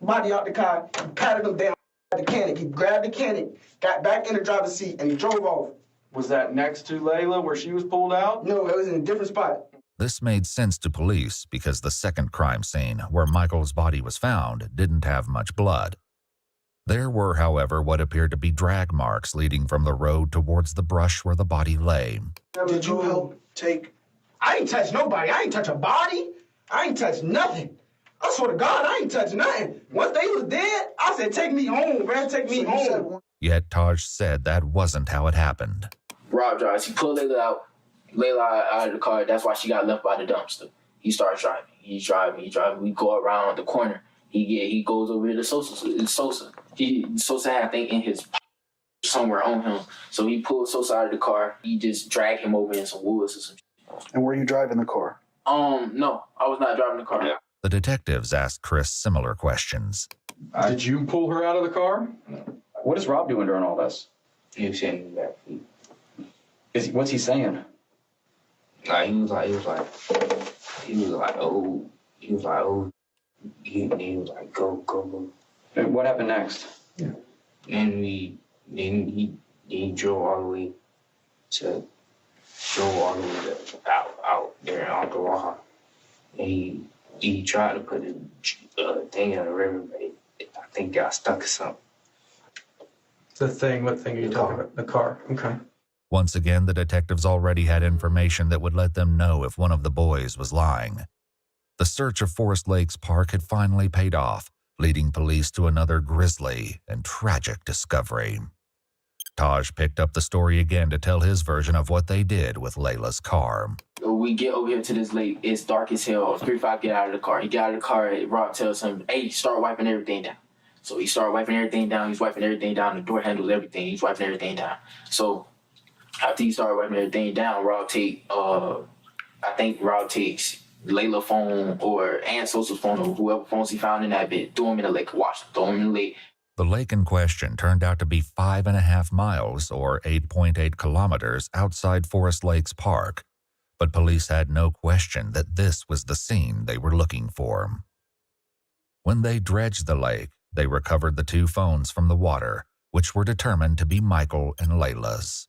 body out the car, patted him down at the cannon. He grabbed the cannon, got back in the driver's seat, and he drove off. Was that next to Layla where she was pulled out? No, it was in a different spot. This made sense to police because the second crime scene, where Michael's body was found, didn't have much blood. There were, however, what appeared to be drag marks leading from the road towards the brush where the body lay. Did you help take... I ain't touch nobody. I ain't touch a body. I ain't touch nothing. I swear to God, I ain't touch nothing. Once they was dead, I said, take me home, man. Take me home. Yet Taj said that wasn't how it happened. Rob drives. He pulled Layla out of the car. That's why she got left by the dumpster. He starts driving. He's driving. We go around the corner. He goes over here to Sosa. Sosa had, I think, in his somewhere on him. So he pulled Sosa out of the car. He just dragged him over in some woods or some shit. And were you driving the car? No, I was not driving the car. Yeah. The detectives asked Chris similar questions. Did you pull her out of the car? What is Rob doing during all this? He was sitting in the back seat. What's he saying? Like he was like, oh, he was like, go. And what happened next? Yeah. And he drove all the way out there on the wall. And he tried to put the thing in the river, but I think got stuck or something. What thing are you talking about? The car. Okay. Once again, the detectives already had information that would let them know if one of the boys was lying. The search of Forest Lakes Park had finally paid off, leading police to another grisly and tragic discovery. Taj picked up the story again to tell his version of what they did with Layla's car. We get over here to this lake. It's dark as hell. 3-5 get out of the car. He got out of the car. Rob tells him, hey, start wiping everything down. So he started wiping everything down. He's wiping everything down. The door handles, everything. He's wiping everything down. So after he started wiping everything down, Rob takes Layla's phone or Aunt Sosa's phone or whoever phones he found in that bit, threw him in the lake, throw him in the lake. The lake in question turned out to be 5.5 miles or 8.8 kilometers outside Forest Lakes Park, but police had no question that this was the scene they were looking for. When they dredged the lake, they recovered the 2 phones from the water, which were determined to be Michael and Layla's.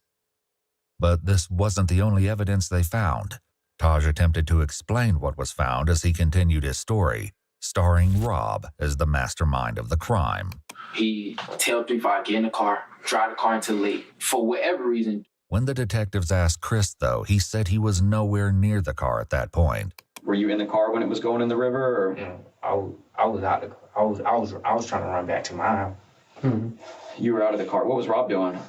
But this wasn't the only evidence they found. Taj attempted to explain what was found as he continued his story, starring Rob as the mastermind of the crime. He tell 3-5, get in the car, drive the car into the lake, for whatever reason. When the detectives asked Chris, though, he said he was nowhere near the car at that point. Were you in the car when it was going in the river? Or? Yeah, I was out. I was trying to run back to my house. Mm-hmm. You were out of the car. What was Rob doing?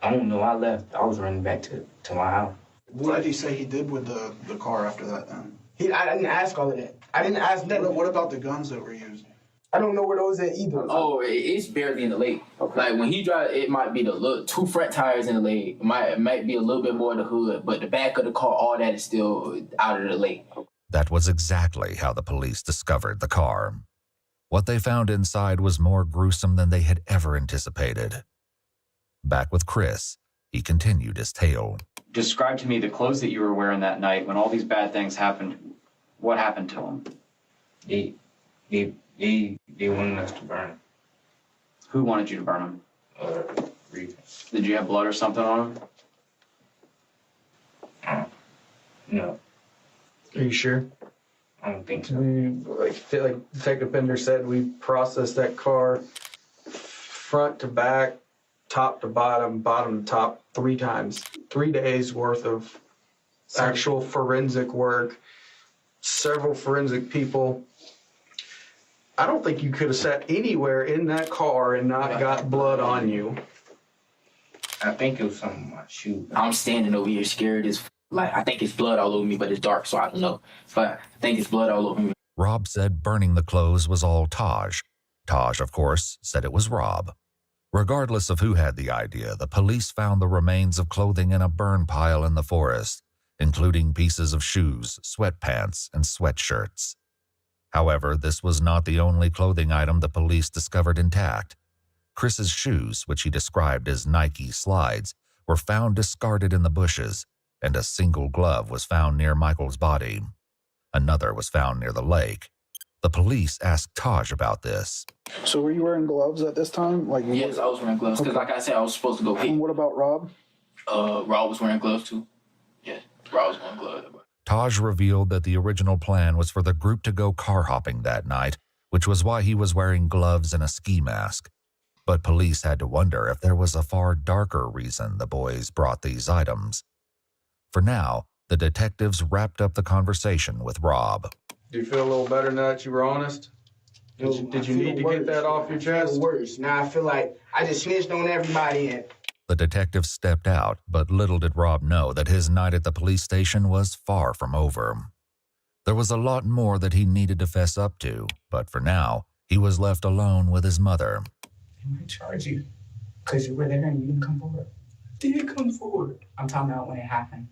I don't know. I left. I was running back to my house. What did he say he did with the car after that then? I didn't ask all of that. I didn't ask that. What about the guns that were used? I don't know where those at either. Oh, it's barely in the lake. Okay. Like when he drives, it might be the 2 front tires in the lake. It might be a little bit more in the hood, but the back of the car, all that is still out of the lake. That was exactly how the police discovered the car. What they found inside was more gruesome than they had ever anticipated. Back with Chris, he continued his tale. Describe to me the clothes that you were wearing that night when all these bad things happened. What happened to them? They wanted us to burn them. Who wanted you to burn them? Did you have blood or something on them? No. Are you sure? I don't think so. Like Detective Pender said, we processed that car front to back, top to bottom, bottom to top 3 times. 3 days worth of actual forensic work, several forensic people. I don't think you could have sat anywhere in that car and not got blood on you. I think it was something on my shoe. I'm standing over here scared as like I think it's blood all over me, but it's dark, so I don't know. But I think it's blood all over me. Rob said burning the clothes was all Taj. Taj, of course, said it was Rob. Regardless of who had the idea, the police found the remains of clothing in a burn pile in the forest, including pieces of shoes, sweatpants, and sweatshirts. However, this was not the only clothing item the police discovered intact. Chris's shoes, which he described as Nike slides, were found discarded in the bushes, and a single glove was found near Michael's body. Another was found near the lake. The police asked Taj about this. So were you wearing gloves at this time? Yes, I was wearing gloves because, like I said, I was supposed to go hit. And what about Rob? Rob was wearing gloves too. Yeah, Rob was wearing gloves. Taj revealed that the original plan was for the group to go car hopping that night, which was why he was wearing gloves and a ski mask. But police had to wonder if there was a far darker reason the boys brought these items. For now, the detectives wrapped up the conversation with Rob. Do you feel a little better now that you were honest? Did you need to get that off your chest? Worse. Now I feel like I just snitched on everybody and The detective stepped out, but little did Rob know that his night at the police station was far from over. There was a lot more that he needed to fess up to, but for now, he was left alone with his mother. They might charge you because you were there and you didn't come forward. did come forward. I'm talking about when it happened.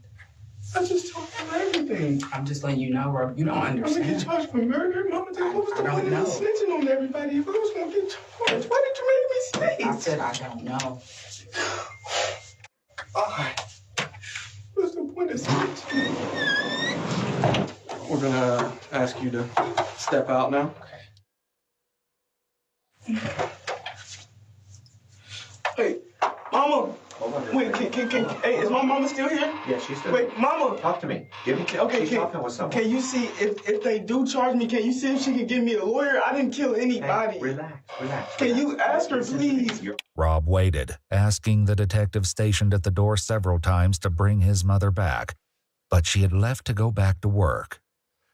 I just told him everything. I'm just letting you know, Rob. You don't understand. I'm gonna get charged for murder, Mama. What was the point of me snitching on everybody if I was gonna get charged? Why did you make me snitch? I said I don't know. What's the point of snitching? We're gonna ask you to step out now. Hey, Mama. Wait, hey, is my mama still here? Yeah, she's still here. Wait, Mama. Talk to me. Okay, She's talking with someone. Can you see if they do charge me? Can you see if she can give me a lawyer? I didn't kill anybody. Hey, relax. Can you ask her, please? Rob waited, asking the detective stationed at the door several times to bring his mother back, but she had left to go back to work.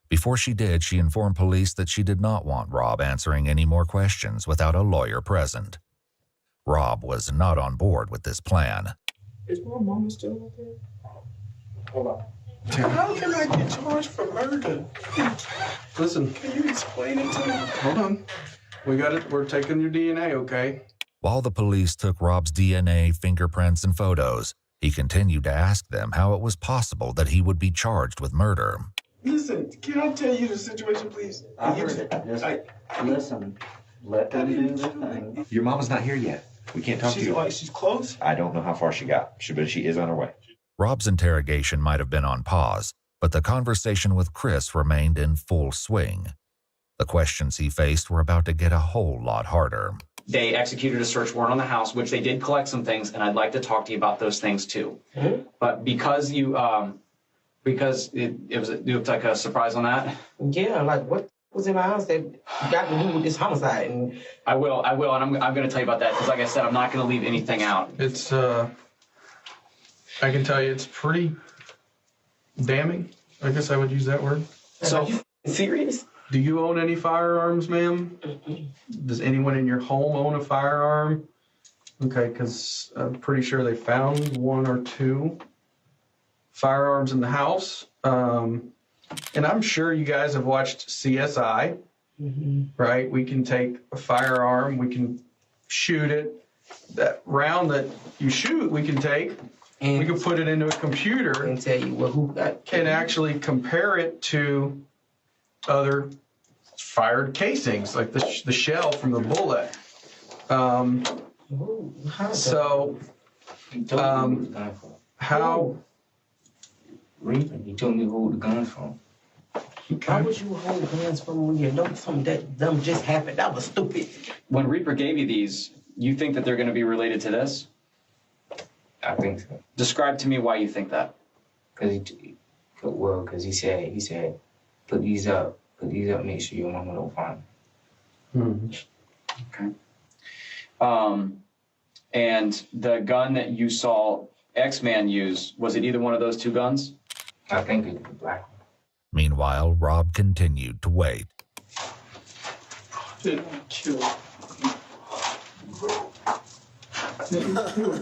Before she did, she informed police that she did not want Rob answering any more questions without a lawyer present. Rob was not on board with this plan. Is my mama still out there? Hold on. How can I get charged for murder? Listen. Can you explain it to me? Hold on. We got it. We're taking your DNA, okay? While the police took Rob's DNA, fingerprints, and photos, he continued to ask them how it was possible that he would be charged with murder. Listen, can I tell you the situation, please? I heard it. Listen, let them do their thing. Your mama's not here yet. We can't talk to you. She's close? I don't know how far she got, but she is on her way. Rob's interrogation might have been on pause, but the conversation with Chris remained in full swing. The questions he faced were about to get a whole lot harder. They executed a search warrant on the house, which they did collect some things, and I'd like to talk to you about those things too. Mm-hmm. But because you, because it was like a surprise on that. Yeah, like what was in my house that got to do with this homicide? And I will, and I'm going to tell you about that because, like I said, I'm not going to leave anything out. It's I can tell you, it's pretty damning. I guess I would use that word. So, are you serious? Do you own any firearms, ma'am? Does anyone in your home own a firearm? Okay, because I'm pretty sure they found 1 or 2 firearms in the house. And I'm sure you guys have watched CSI, right? We can take a firearm, we can shoot it. That round that you shoot, we can take, and we can put it into a computer and tell you who got and actually compare it to other fired casings, like the shell from the bullet. So, how? He told me to hold the guns from. Why would you hold guns from when you know something that dumb just happened? That was stupid. When Reaper gave you these, you think that they're going to be related to this? I think so. Describe to me why you think that. Because he said, put these up, make sure your mama don't find them. Okay. And the gun that you saw X-Man use, was it either one of those two guns? I think it was the black one. Meanwhile, Rob continued to wait. Didn't kill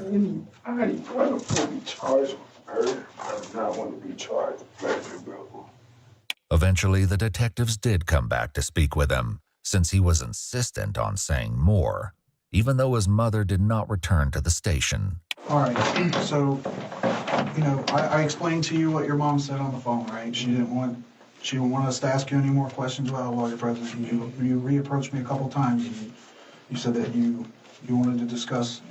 anybody. I want to be charged with murder. I do not want to be charged with murder, bro. Eventually, the detectives did come back to speak with him, since he was insistent on saying more, even though his mother did not return to the station. All right, so, you know, I explained to you what your mom said on the phone, right? She didn't want us to ask you any more questions about a lawyer presence. You reapproached me a couple times, and you said that you wanted to discuss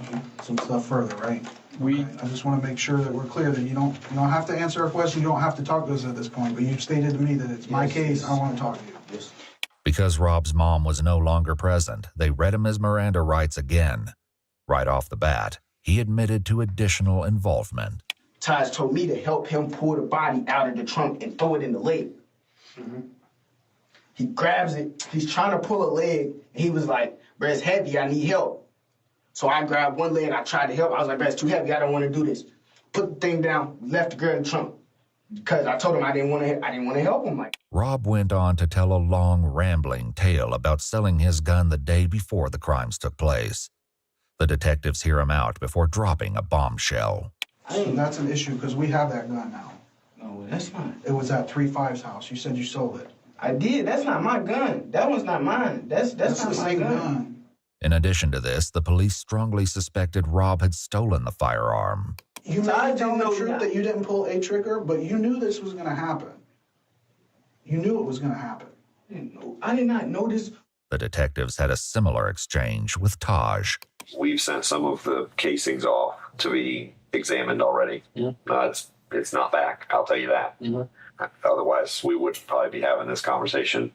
some stuff further, right? Okay. I just want to make sure that we're clear that you don't have to answer our question. You don't have to talk to us at this point. But you stated to me that it's my case. I want to talk to you. Yes. Because Rob's mom was no longer present, they read him his Miranda rights again. Right off the bat, he admitted to additional involvement. Taj told me to help him pull the body out of the trunk and throw it in the lake. He grabs it. He's trying to pull a leg. And he was like, "Bro, it's heavy. I need help." So I grabbed one leg. I tried to help. I was like, "Bro, it's too heavy. I don't want to do this." Put the thing down. Left the girl in the trunk because I told him I didn't want to help him. Like, Rob went on to tell a long, rambling tale about selling his gun the day before the crimes took place. The detectives hear him out before dropping a bombshell. So that's an issue because we have that gun now. No, that's not. It was at 3-5's house. You said you sold it. I did. That's not my gun. That one's not mine. That's not the my same gun. In addition to this, the police strongly suspected Rob had stolen the firearm. You may have told the truth that you didn't pull a trigger, but you knew this was going to happen. You knew it was going to happen. I did not know this. The detectives had a similar exchange with Taj. We've sent some of the casings off to be examined already. It's not back, I'll tell you that. Otherwise, we would probably be having this conversation.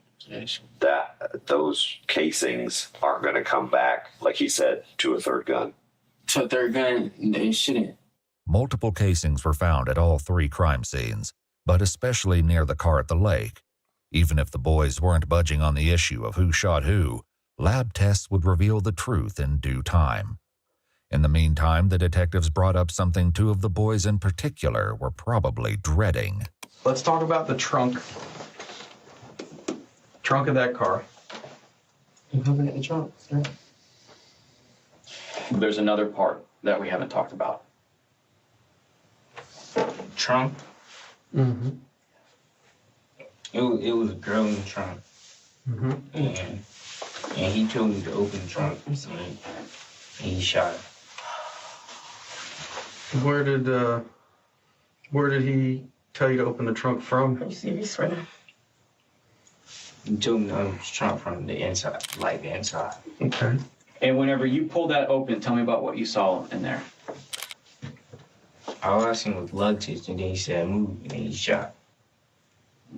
That those casings aren't going to come back, like he said, to a third gun. To a third gun, they shouldn't. Multiple casings were found at all three crime scenes, but especially near the car at the lake. Even if the boys weren't budging on the issue of who shot who, lab tests would reveal the truth in due time. In the meantime, the detectives brought up something two of the boys in particular were probably dreading. Let's talk about the trunk of that car. You looking at the trunk, sir? There's another part that we haven't talked about. Trunk? Mm-hmm. It was a girl in the trunk. And he told me to open the trunk, and he shot her. Where did he tell you to open the trunk from? Let me see if he's ready. He told me to open the trunk from the inside, like the inside. Okay. And whenever you pulled that open, tell me about what you saw in there. All I seen was luggage, and then he said move, and then he shot.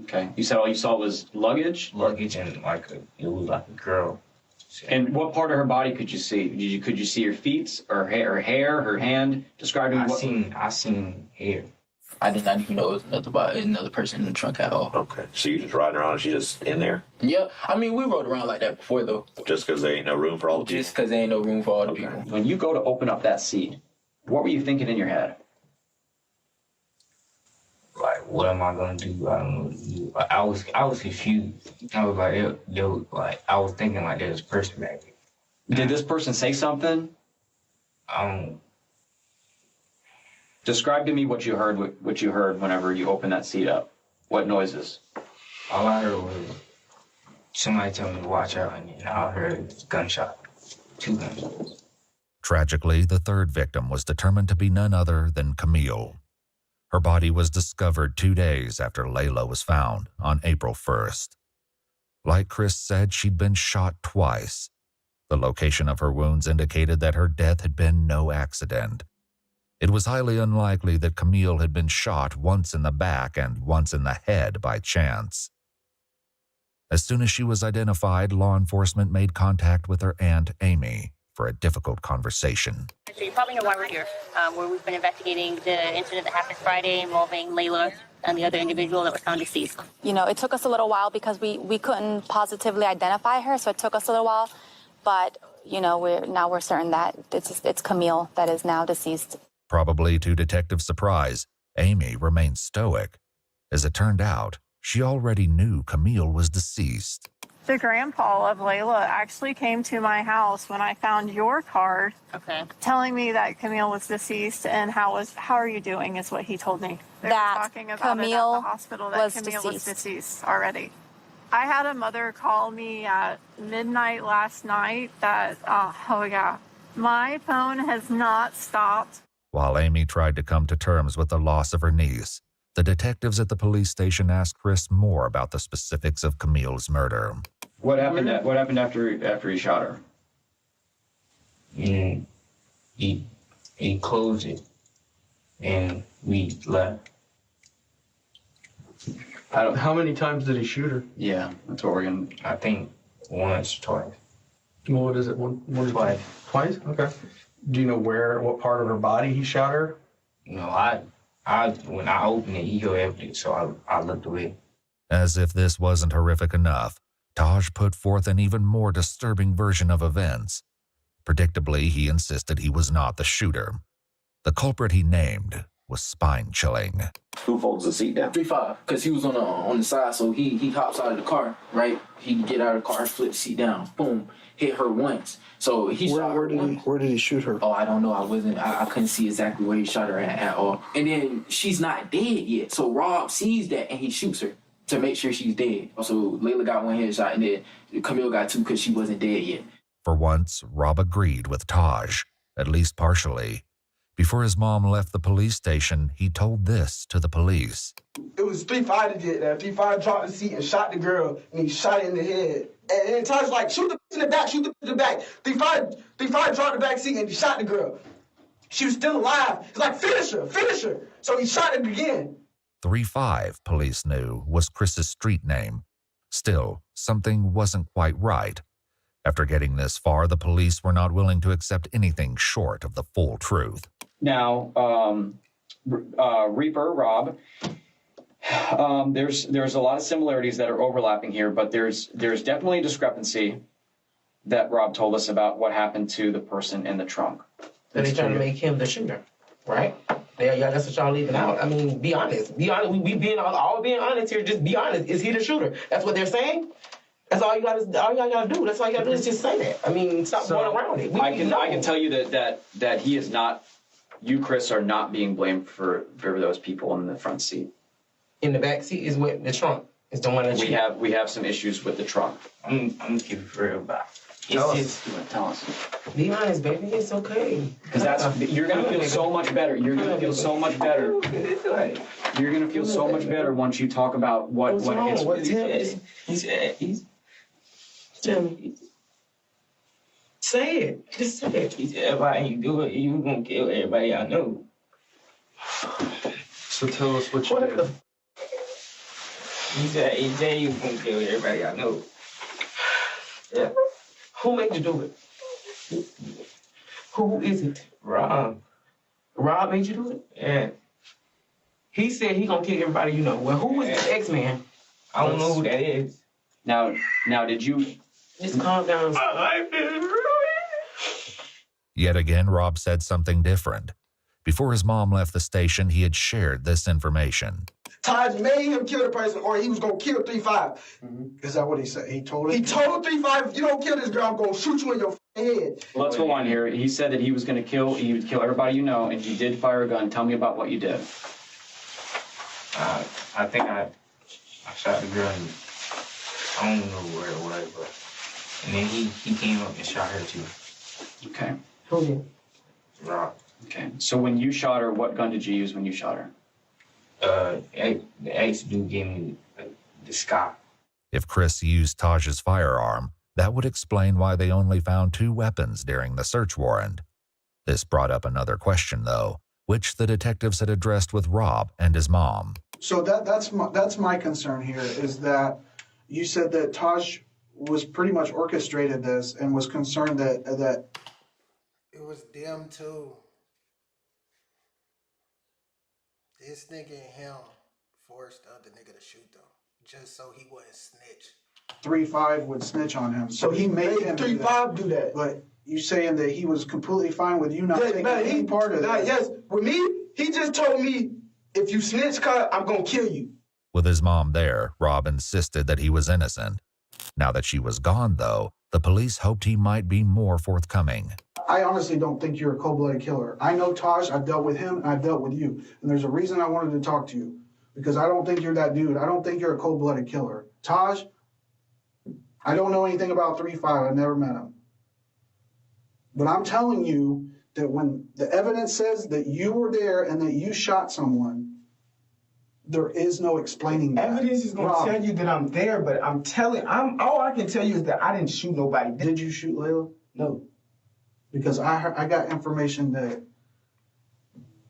Okay. You said all you saw was luggage? Luggage and it was like a girl. And what part of her body could you see? Could you see her feet, or hair, her hand? Describe to me I seen hair. I did not even know it was another person in the trunk at all. Okay, so you just riding around and she just in there? Yeah, I mean, we rode around like that before, though. Just because there ain't no room for all the people? Just because there ain't no room for all the people. When you go to open up that seat, what were you thinking in your head? Like, what am I gonna do? I don't know what to do. I was confused. I was like, I was thinking like there's a person back there. Did this person say something? Describe to me what you heard whenever you opened that seat up. What noises? All I heard was somebody tell me to watch out, and then I heard a gunshot. 2 gunshots. Tragically, the third victim was determined to be none other than Camille. Her body was discovered 2 days after Layla was found on April 1st. Like Chris said, she'd been shot twice. The location of her wounds indicated that her death had been no accident. It was highly unlikely that Camille had been shot once in the back and once in the head by chance. As soon as she was identified, law enforcement made contact with her aunt, Amy, for a difficult conversation. So you probably know why we're here, where we've been investigating the incident that happened Friday involving Layla and the other individual that was found deceased. You know, it took us a little while because we couldn't positively identify her, so it took us a little while. But, you know, we're certain that it's Camille that is now deceased. Probably to detectives' surprise, Amy remained stoic. As it turned out, she already knew Camille was deceased. The grandpa of Layla actually came to my house when I found your card, telling me that Camille was deceased and how are you doing is what he told me. They were talking about Camille it at the hospital that Camille was deceased already. I had a mother call me at midnight last night that, my phone has not stopped. While Amy tried to come to terms with the loss of her niece, the detectives at the police station asked Chris more about the specifics of Camille's murder. What happened after he shot her? He closed it, and we left. How many times did he shoot her? Yeah, that's what we're gonna. I think once, twice. Well, what is it? One twice. Twice? Okay. Do you know what part of her body he shot her? No, I when I opened it, he held everything, so I looked away. As if this wasn't horrific enough, Taj put forth an even more disturbing version of events. Predictably, he insisted he was not the shooter. The culprit he named was spine-chilling. Who folds the seat down? 3-5, because he was on the side, so he hops out of the car, right? He can get out of the car, flip the seat down, boom, hit her once. So he shot her once. Where did he shoot her? Oh, I don't know. I couldn't see exactly where he shot her at all. And then she's not dead yet, so Rob sees that and he shoots her to make sure she's dead. So Layla got one headshot and then Camille got two because she wasn't dead yet. For once, Rob agreed with Taj, at least partially. Before his mom left the police station, he told this to the police. It was 3-5 that did that. 3-5 dropped the seat and shot the girl, and he shot her in the head. And Taj was like, shoot the in the back, shoot the in the back. 3-5 dropped the back seat and he shot the girl. She was still alive. He's like, finish her. So he shot her again. 3-5, police knew, was Chris's street name. Still, something wasn't quite right. After getting this far, the police were not willing to accept anything short of the full truth. Now, Reaper, Rob, there's a lot of similarities that are overlapping here, but there's definitely a discrepancy that Rob told us about what happened to the person in the trunk. So they trying to make him the shooter, right? Yeah, that's what y'all leaving out. I mean, be honest. Be honest. We being all being honest here. Just be honest. Is he the shooter? That's what they're saying. That's all you gotta do. That's all you gotta do is just say that. I mean, stop going around it. I can tell you that he is not. You, Chris, are not being blamed for those people in the front seat. In the back seat is what the trunk is the one that we have some issues with the trunk. I'm gonna keep it real about. Tell us. Be honest, baby. It's okay. Because you're gonna feel so much better. You're gonna feel so much better. You're gonna feel so much better once you talk about what is. Tell me. Say it. Just say it. He said, if I ain't do it, you gonna kill everybody I know. So tell us what you did. He said you gonna kill everybody I know. Yeah. Who made you do it? Who is it? Rob. Rob made you do it? Yeah. He said he gonna kill everybody you know. Well, who is the X-Man? I don't know who that is. Now, did you... Just calm down. Yet again, Rob said something different. Before his mom left the station, he had shared this information. Taj made him kill the person, or he was gonna kill 3-5. Mm-hmm. Is that what he said? He told him? He told 3-5, if you don't kill this girl, I'm gonna shoot you in your head. Let's go on here. He said that he would kill everybody you know, and you did fire a gun. Tell me about what you did. I think I shot the girl. I don't know where it was, but and then he came up and shot her too. Okay. Who did? Rob. Okay. So when you shot her, what gun did you use when you shot her? The ex dude gave me the Scott. If Chris used Taj's firearm, that would explain why they only found 2 weapons during the search warrant. This brought up another question, though, which the detectives had addressed with Rob and his mom. So that's my concern here, is that you said that Taj was pretty much orchestrated this and was concerned that it was them too. This nigga and him forced the other nigga to shoot them just so he wouldn't snitch. 3-5 would snitch on him. So he made him 3-5 do that. But you saying that he was completely fine with you not taking any part of that? Yes, with me, he just told me, if you snitch, I'm gonna kill you. With his mom there, Rob insisted that he was innocent. Now that she was gone, though, the police hoped he might be more forthcoming. I honestly don't think you're a cold-blooded killer. I know Taj, I've dealt with him, and I've dealt with you. And there's a reason I wanted to talk to you. Because I don't think you're that dude. I don't think you're a cold-blooded killer. Taj, I don't know anything about 3-5. I've never met him. But I'm telling you that when the evidence says that you were there and that you shot someone, there is no explaining that. Evidence is going to tell you that I'm there, but all I can tell you is that I didn't shoot nobody. Did you shoot Layla? No. Because I got information that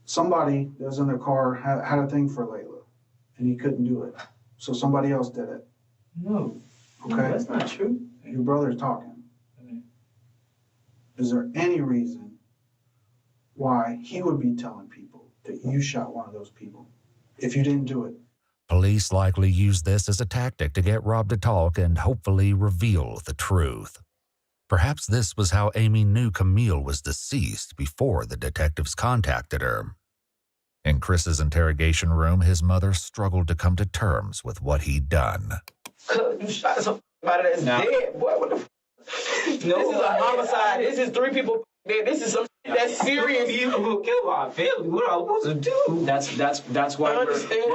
somebody that was in their car had a thing for Layla, and he couldn't do it. So somebody else did it. No. Okay? No, that's not true. Your brother's talking. Is there any reason why he would be telling people that you shot one of those people if you didn't do it? Police likely used this as a tactic to get Rob to talk and hopefully reveal the truth. Perhaps this was how Amy knew Camille was deceased before the detectives contacted her. In Chris's interrogation room, his mother struggled to come to terms with what he'd done. You shot somebody that's dead, boy. What the f? No, this is a homicide. This is 3 people dead. This is some shit that's serious. You gonna kill my family. What am I supposed to do? That's why I understand.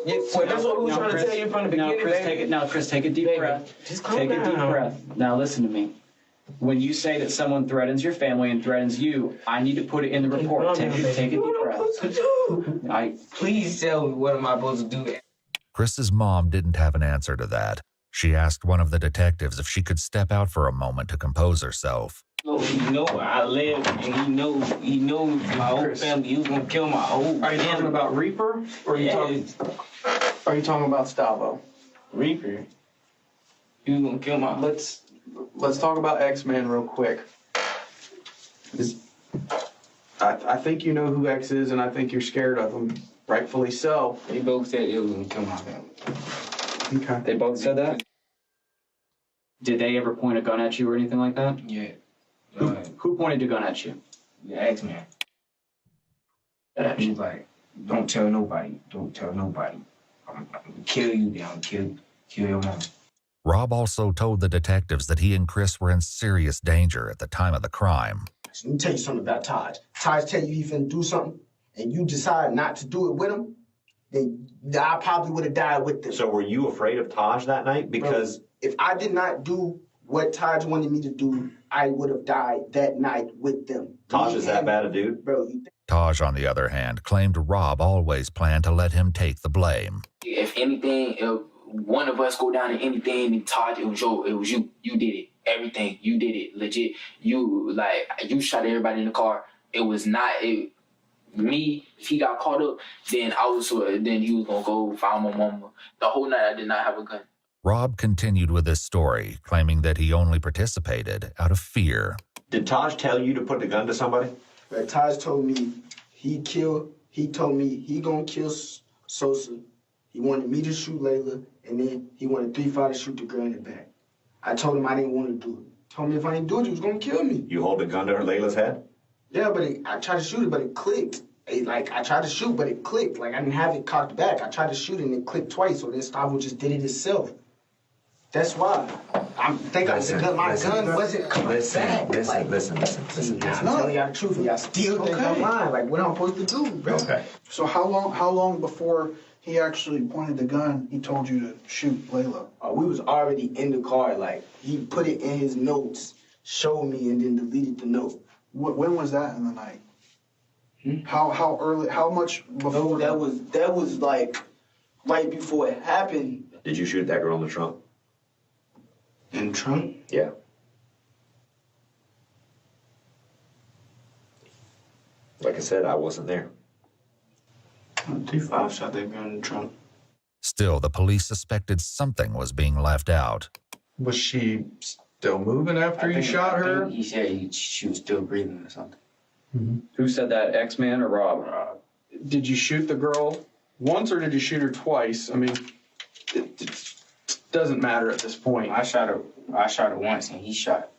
That's what we were trying to tell you from the beginning. Chris, take a deep breath. Just calm Take a deep down. breath. Now listen to me. When you say that someone threatens your family and threatens you, I need to put it in the report. Take a deep breath. Please tell me, what am I supposed to do? Chris's mom didn't have an answer to that. She asked one of the detectives if she could step out for a moment to compose herself. No, he know where I live, and he knows my whole family. He was gonna kill my whole family. Are you talking about Reaper, or are you talking about Stavo? Reaper. He was gonna kill my. Let's talk about X-Man real quick. I think you know who X is, and I think you're scared of him. Rightfully so. They both said it was gonna kill my family. Okay. They both said that? Did they ever point a gun at you or anything like that? Yeah. Who pointed a gun at you? The X-Man. He was like, don't tell nobody. Don't tell nobody. I'm gonna kill you down. Kill your mom. Rob also told the detectives that he and Chris were in serious danger at the time of the crime. Let me tell you something about Taj. Taj tell you he finna do something, and you decide not to do it with him, then I probably would have died with them. So were you afraid of Taj that night? Because if I did not do what Taj wanted me to do, I would have died that night with them. Taj is that bad a dude? Bro, Taj, on the other hand, claimed Rob always planned to let him take the blame. If anything, if one of us go down in anything, and Todd, it was you. You did it. Everything. You did it. Legit. You shot everybody in the car. It was not me. If he got caught up, then then he was gonna go find my mama. The whole night I did not have a gun. Rob continued with his story, claiming that he only participated out of fear. Did Taj tell you to put the gun to somebody? But Taj told me he told me he gonna kill Sosa. He wanted me to shoot Layla, and then he wanted 3-5 to shoot the girl in the back. I told him I didn't want to do it. Told me if I didn't do it, he was gonna kill me. You hold the gun to Layla's head? Yeah, but I tried to shoot it, but it clicked. I tried to shoot, but it clicked. I didn't have it cocked back. I tried to shoot it, and it clicked twice, so then Stavo just did it itself. That's why. I'm thinking my gun wasn't coming back. Listen. I'm telling y'all the truth, and y'all still think I'm lying. What am I supposed to do, bro? Okay. So how long before he actually pointed the gun, he told you to shoot Layla? We was already in the car. He put it in his notes, showed me, and then deleted the note. When was that in the night? How early? How much before? No, that was right before it happened. Did you shoot that girl in the trunk? In the trunk? Yeah. Like I said, I wasn't there. T5 shot that girl in the trunk. Still, the police suspected something was being left out. Was she still moving after you shot her? He said she was still breathing or something. Who said that, X-Man or Rob? Did you shoot the girl once or did you shoot her twice? I mean, it doesn't matter at this point. I shot her once, and he shot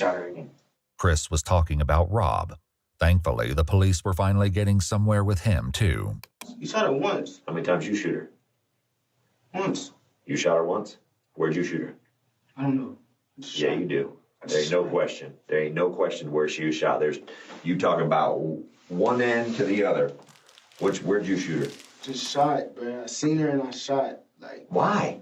her again. Chris was talking about Rob. Thankfully, the police were finally getting somewhere with him, too. You shot her once. How many times you shoot her? Once. You shot her once? Where'd you shoot her? I don't know. Yeah, you do. There ain't no question. There ain't no question where she was shot. There's you talking about one end to the other. Where'd you shoot her? Just shot, bro. I seen her and I shot. Like, why?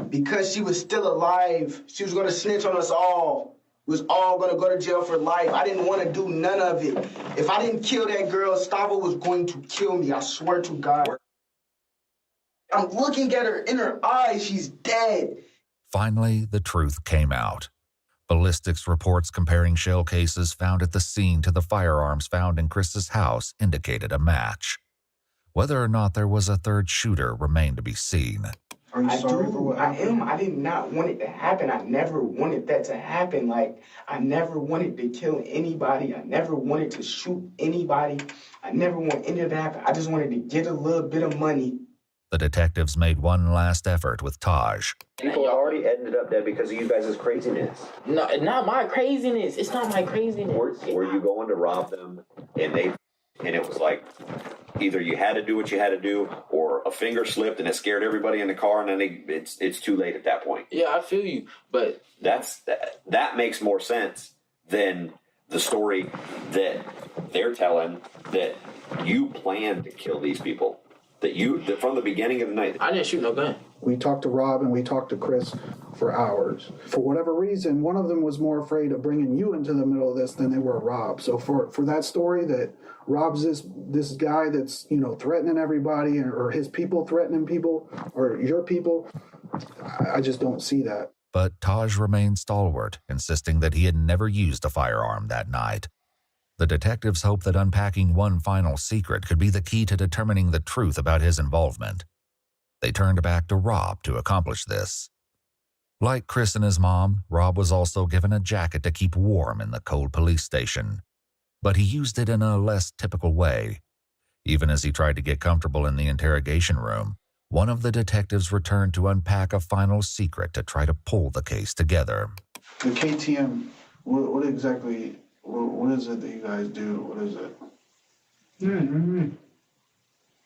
Because she was still alive. She was gonna snitch on us all. We was all gonna go to jail for life. I didn't want to do none of it. If I didn't kill that girl, Stavo was going to kill me. I swear to God. I'm looking at her in her eyes. She's dead. Finally, the truth came out. Ballistics reports comparing shell cases found at the scene to the firearms found in Chris's house indicated a match. Whether or not there was a third shooter remained to be seen. Are you sorry for what I am. I did not want it to happen. I never wanted that to happen. Like, I never wanted to kill anybody. I never wanted to shoot anybody. I never want any of that to happen. I just wanted to get a little bit of money. The detectives made one last effort with Taj. People already ended up dead because of you guys' craziness. No, not my craziness. It's not my craziness. Were you going to rob them and it was like either you had to do what you had to do or a finger slipped and it scared everybody in the car and then it's too late at that point. Yeah, I feel you, but that makes more sense than the story that they're telling that you planned to kill these people. That from the beginning of the night. I didn't shoot no gun. We talked to Rob and we talked to Chris for hours. For whatever reason, one of them was more afraid of bringing you into the middle of this than they were Rob. So for that story that Rob's this guy that's, threatening everybody or his people threatening people or your people, I just don't see that. But Taj remained stalwart, insisting that he had never used a firearm that night. The detectives hoped that unpacking one final secret could be the key to determining the truth about his involvement. They turned back to Rob to accomplish this. Like Chris and his mom, Rob was also given a jacket to keep warm in the cold police station. But he used it in a less typical way. Even as he tried to get comfortable in the interrogation room, one of the detectives returned to unpack a final secret to try to pull the case together. The KTM, what exactly... What is it that you guys do? What is it?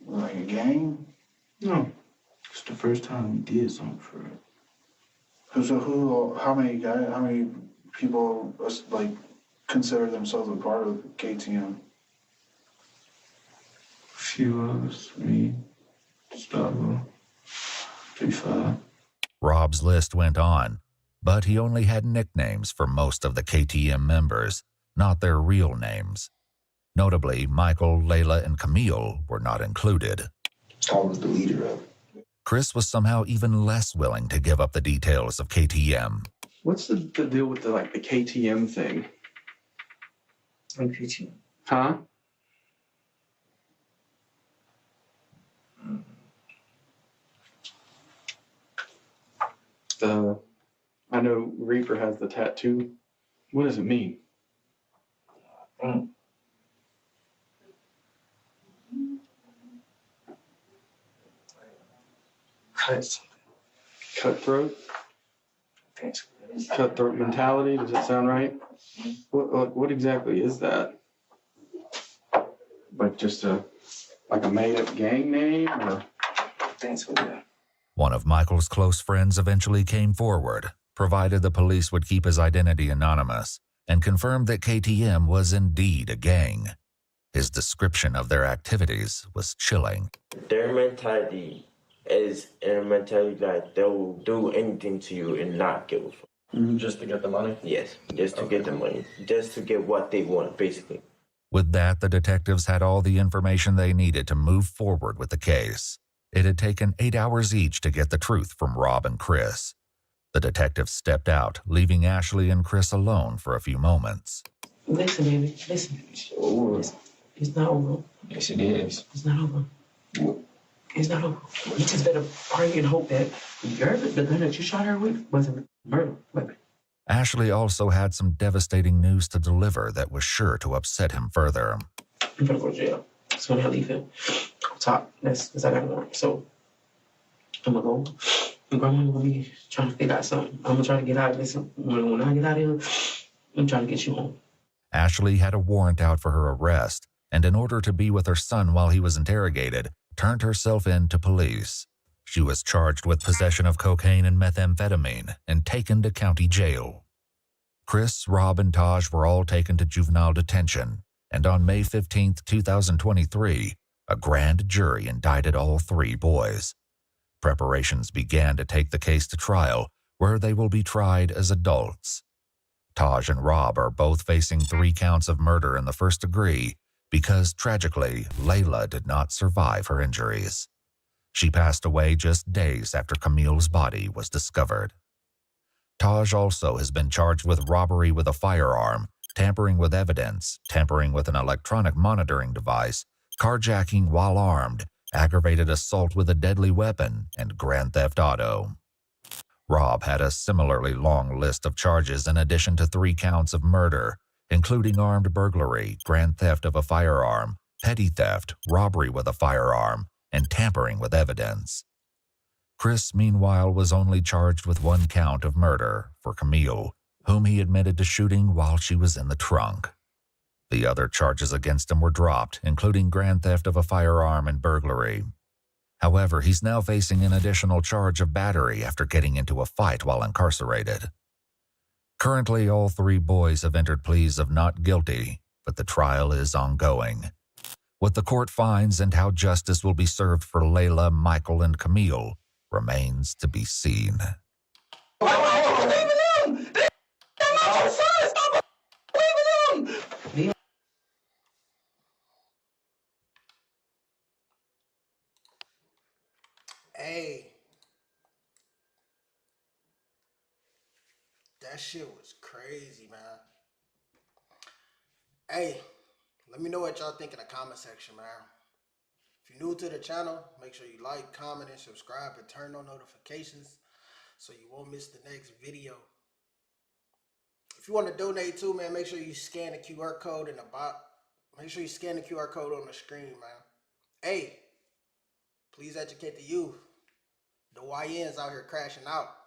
Like a gang? No. It's the first time we did something for it. So how many people consider themselves a part of KTM? A few of us, me, Gustavo, T5. Rob's list went on, but he only had nicknames for most of the KTM members, not their real names. Notably, Michael, Layla, and Camille were not included. I was the leader of it. Chris was somehow even less willing to give up the details of KTM. What's the deal with the KTM thing? What KTM? Huh? I know Reaper has the tattoo. What does it mean? Cutthroat? Cutthroat mentality, does that sound right? What exactly is that? Like just a made-up gang name, or? One of Michael's close friends eventually came forward, provided the police would keep his identity anonymous, and confirmed that KTM was indeed a gang. His description of their activities was chilling. Their mentality is a mentality that they'll do anything to you and not give a fuck. Just to get the money? Yes, just to get the money. Just to get what they want, basically. With that, the detectives had all the information they needed to move forward with the case. It had taken 8 hours each to get the truth from Rob and Chris. The detective stepped out, leaving Ashley and Chris alone for a few moments. Listen, baby. Listen. It's not over. Yes, it is. It's not over. It's not over. You just better pray and hope that the gun that you shot her with wasn't a murder weapon. Ashley also had some devastating news to deliver that was sure to upset him further. I'm gonna go to jail. That's when I leave him. On top. That's because I got a warrant. So I'm gonna go. And Grandma gonna be trying to figure out something. I'm gonna try to get out of this. When I get out of here, I'm trying to get you home. Ashley had a warrant out for her arrest, and in order to be with her son while he was interrogated, turned herself in to police. She was charged with possession of cocaine and methamphetamine and taken to county jail. Chris, Rob, and Taj were all taken to juvenile detention, and on May 15, 2023, a grand jury indicted all three boys. Preparations began to take the case to trial, where they will be tried as adults. Taj and Rob are both facing 3 counts of murder in the first degree because, tragically, Layla did not survive her injuries. She passed away just days after Camille's body was discovered. Taj also has been charged with robbery with a firearm, tampering with evidence, tampering with an electronic monitoring device, carjacking while armed, aggravated assault with a deadly weapon, and grand theft auto. Rob had a similarly long list of charges in addition to 3 counts of murder, including armed burglary, grand theft of a firearm, petty theft, robbery with a firearm, and tampering with evidence. Chris, meanwhile, was only charged with 1 count of murder for Camille, whom he admitted to shooting while she was in the trunk. The other charges against him were dropped, including grand theft of a firearm and burglary. However, he's now facing an additional charge of battery after getting into a fight while incarcerated. Currently, all 3 boys have entered pleas of not guilty, but the trial is ongoing. What the court finds and how justice will be served for Layla, Michael, and Camille remains to be seen. Hey, that shit was crazy, man. Hey, let me know what y'all think in the comment section, man. If you're new to the channel, make sure you like, comment, and subscribe, and turn on notifications so you won't miss the next video. If you want to donate too, man, make sure you scan the QR code in the bottom. Make sure you scan the QR code on the screen, man. Hey, please educate the youth. The YNs out here crashing out.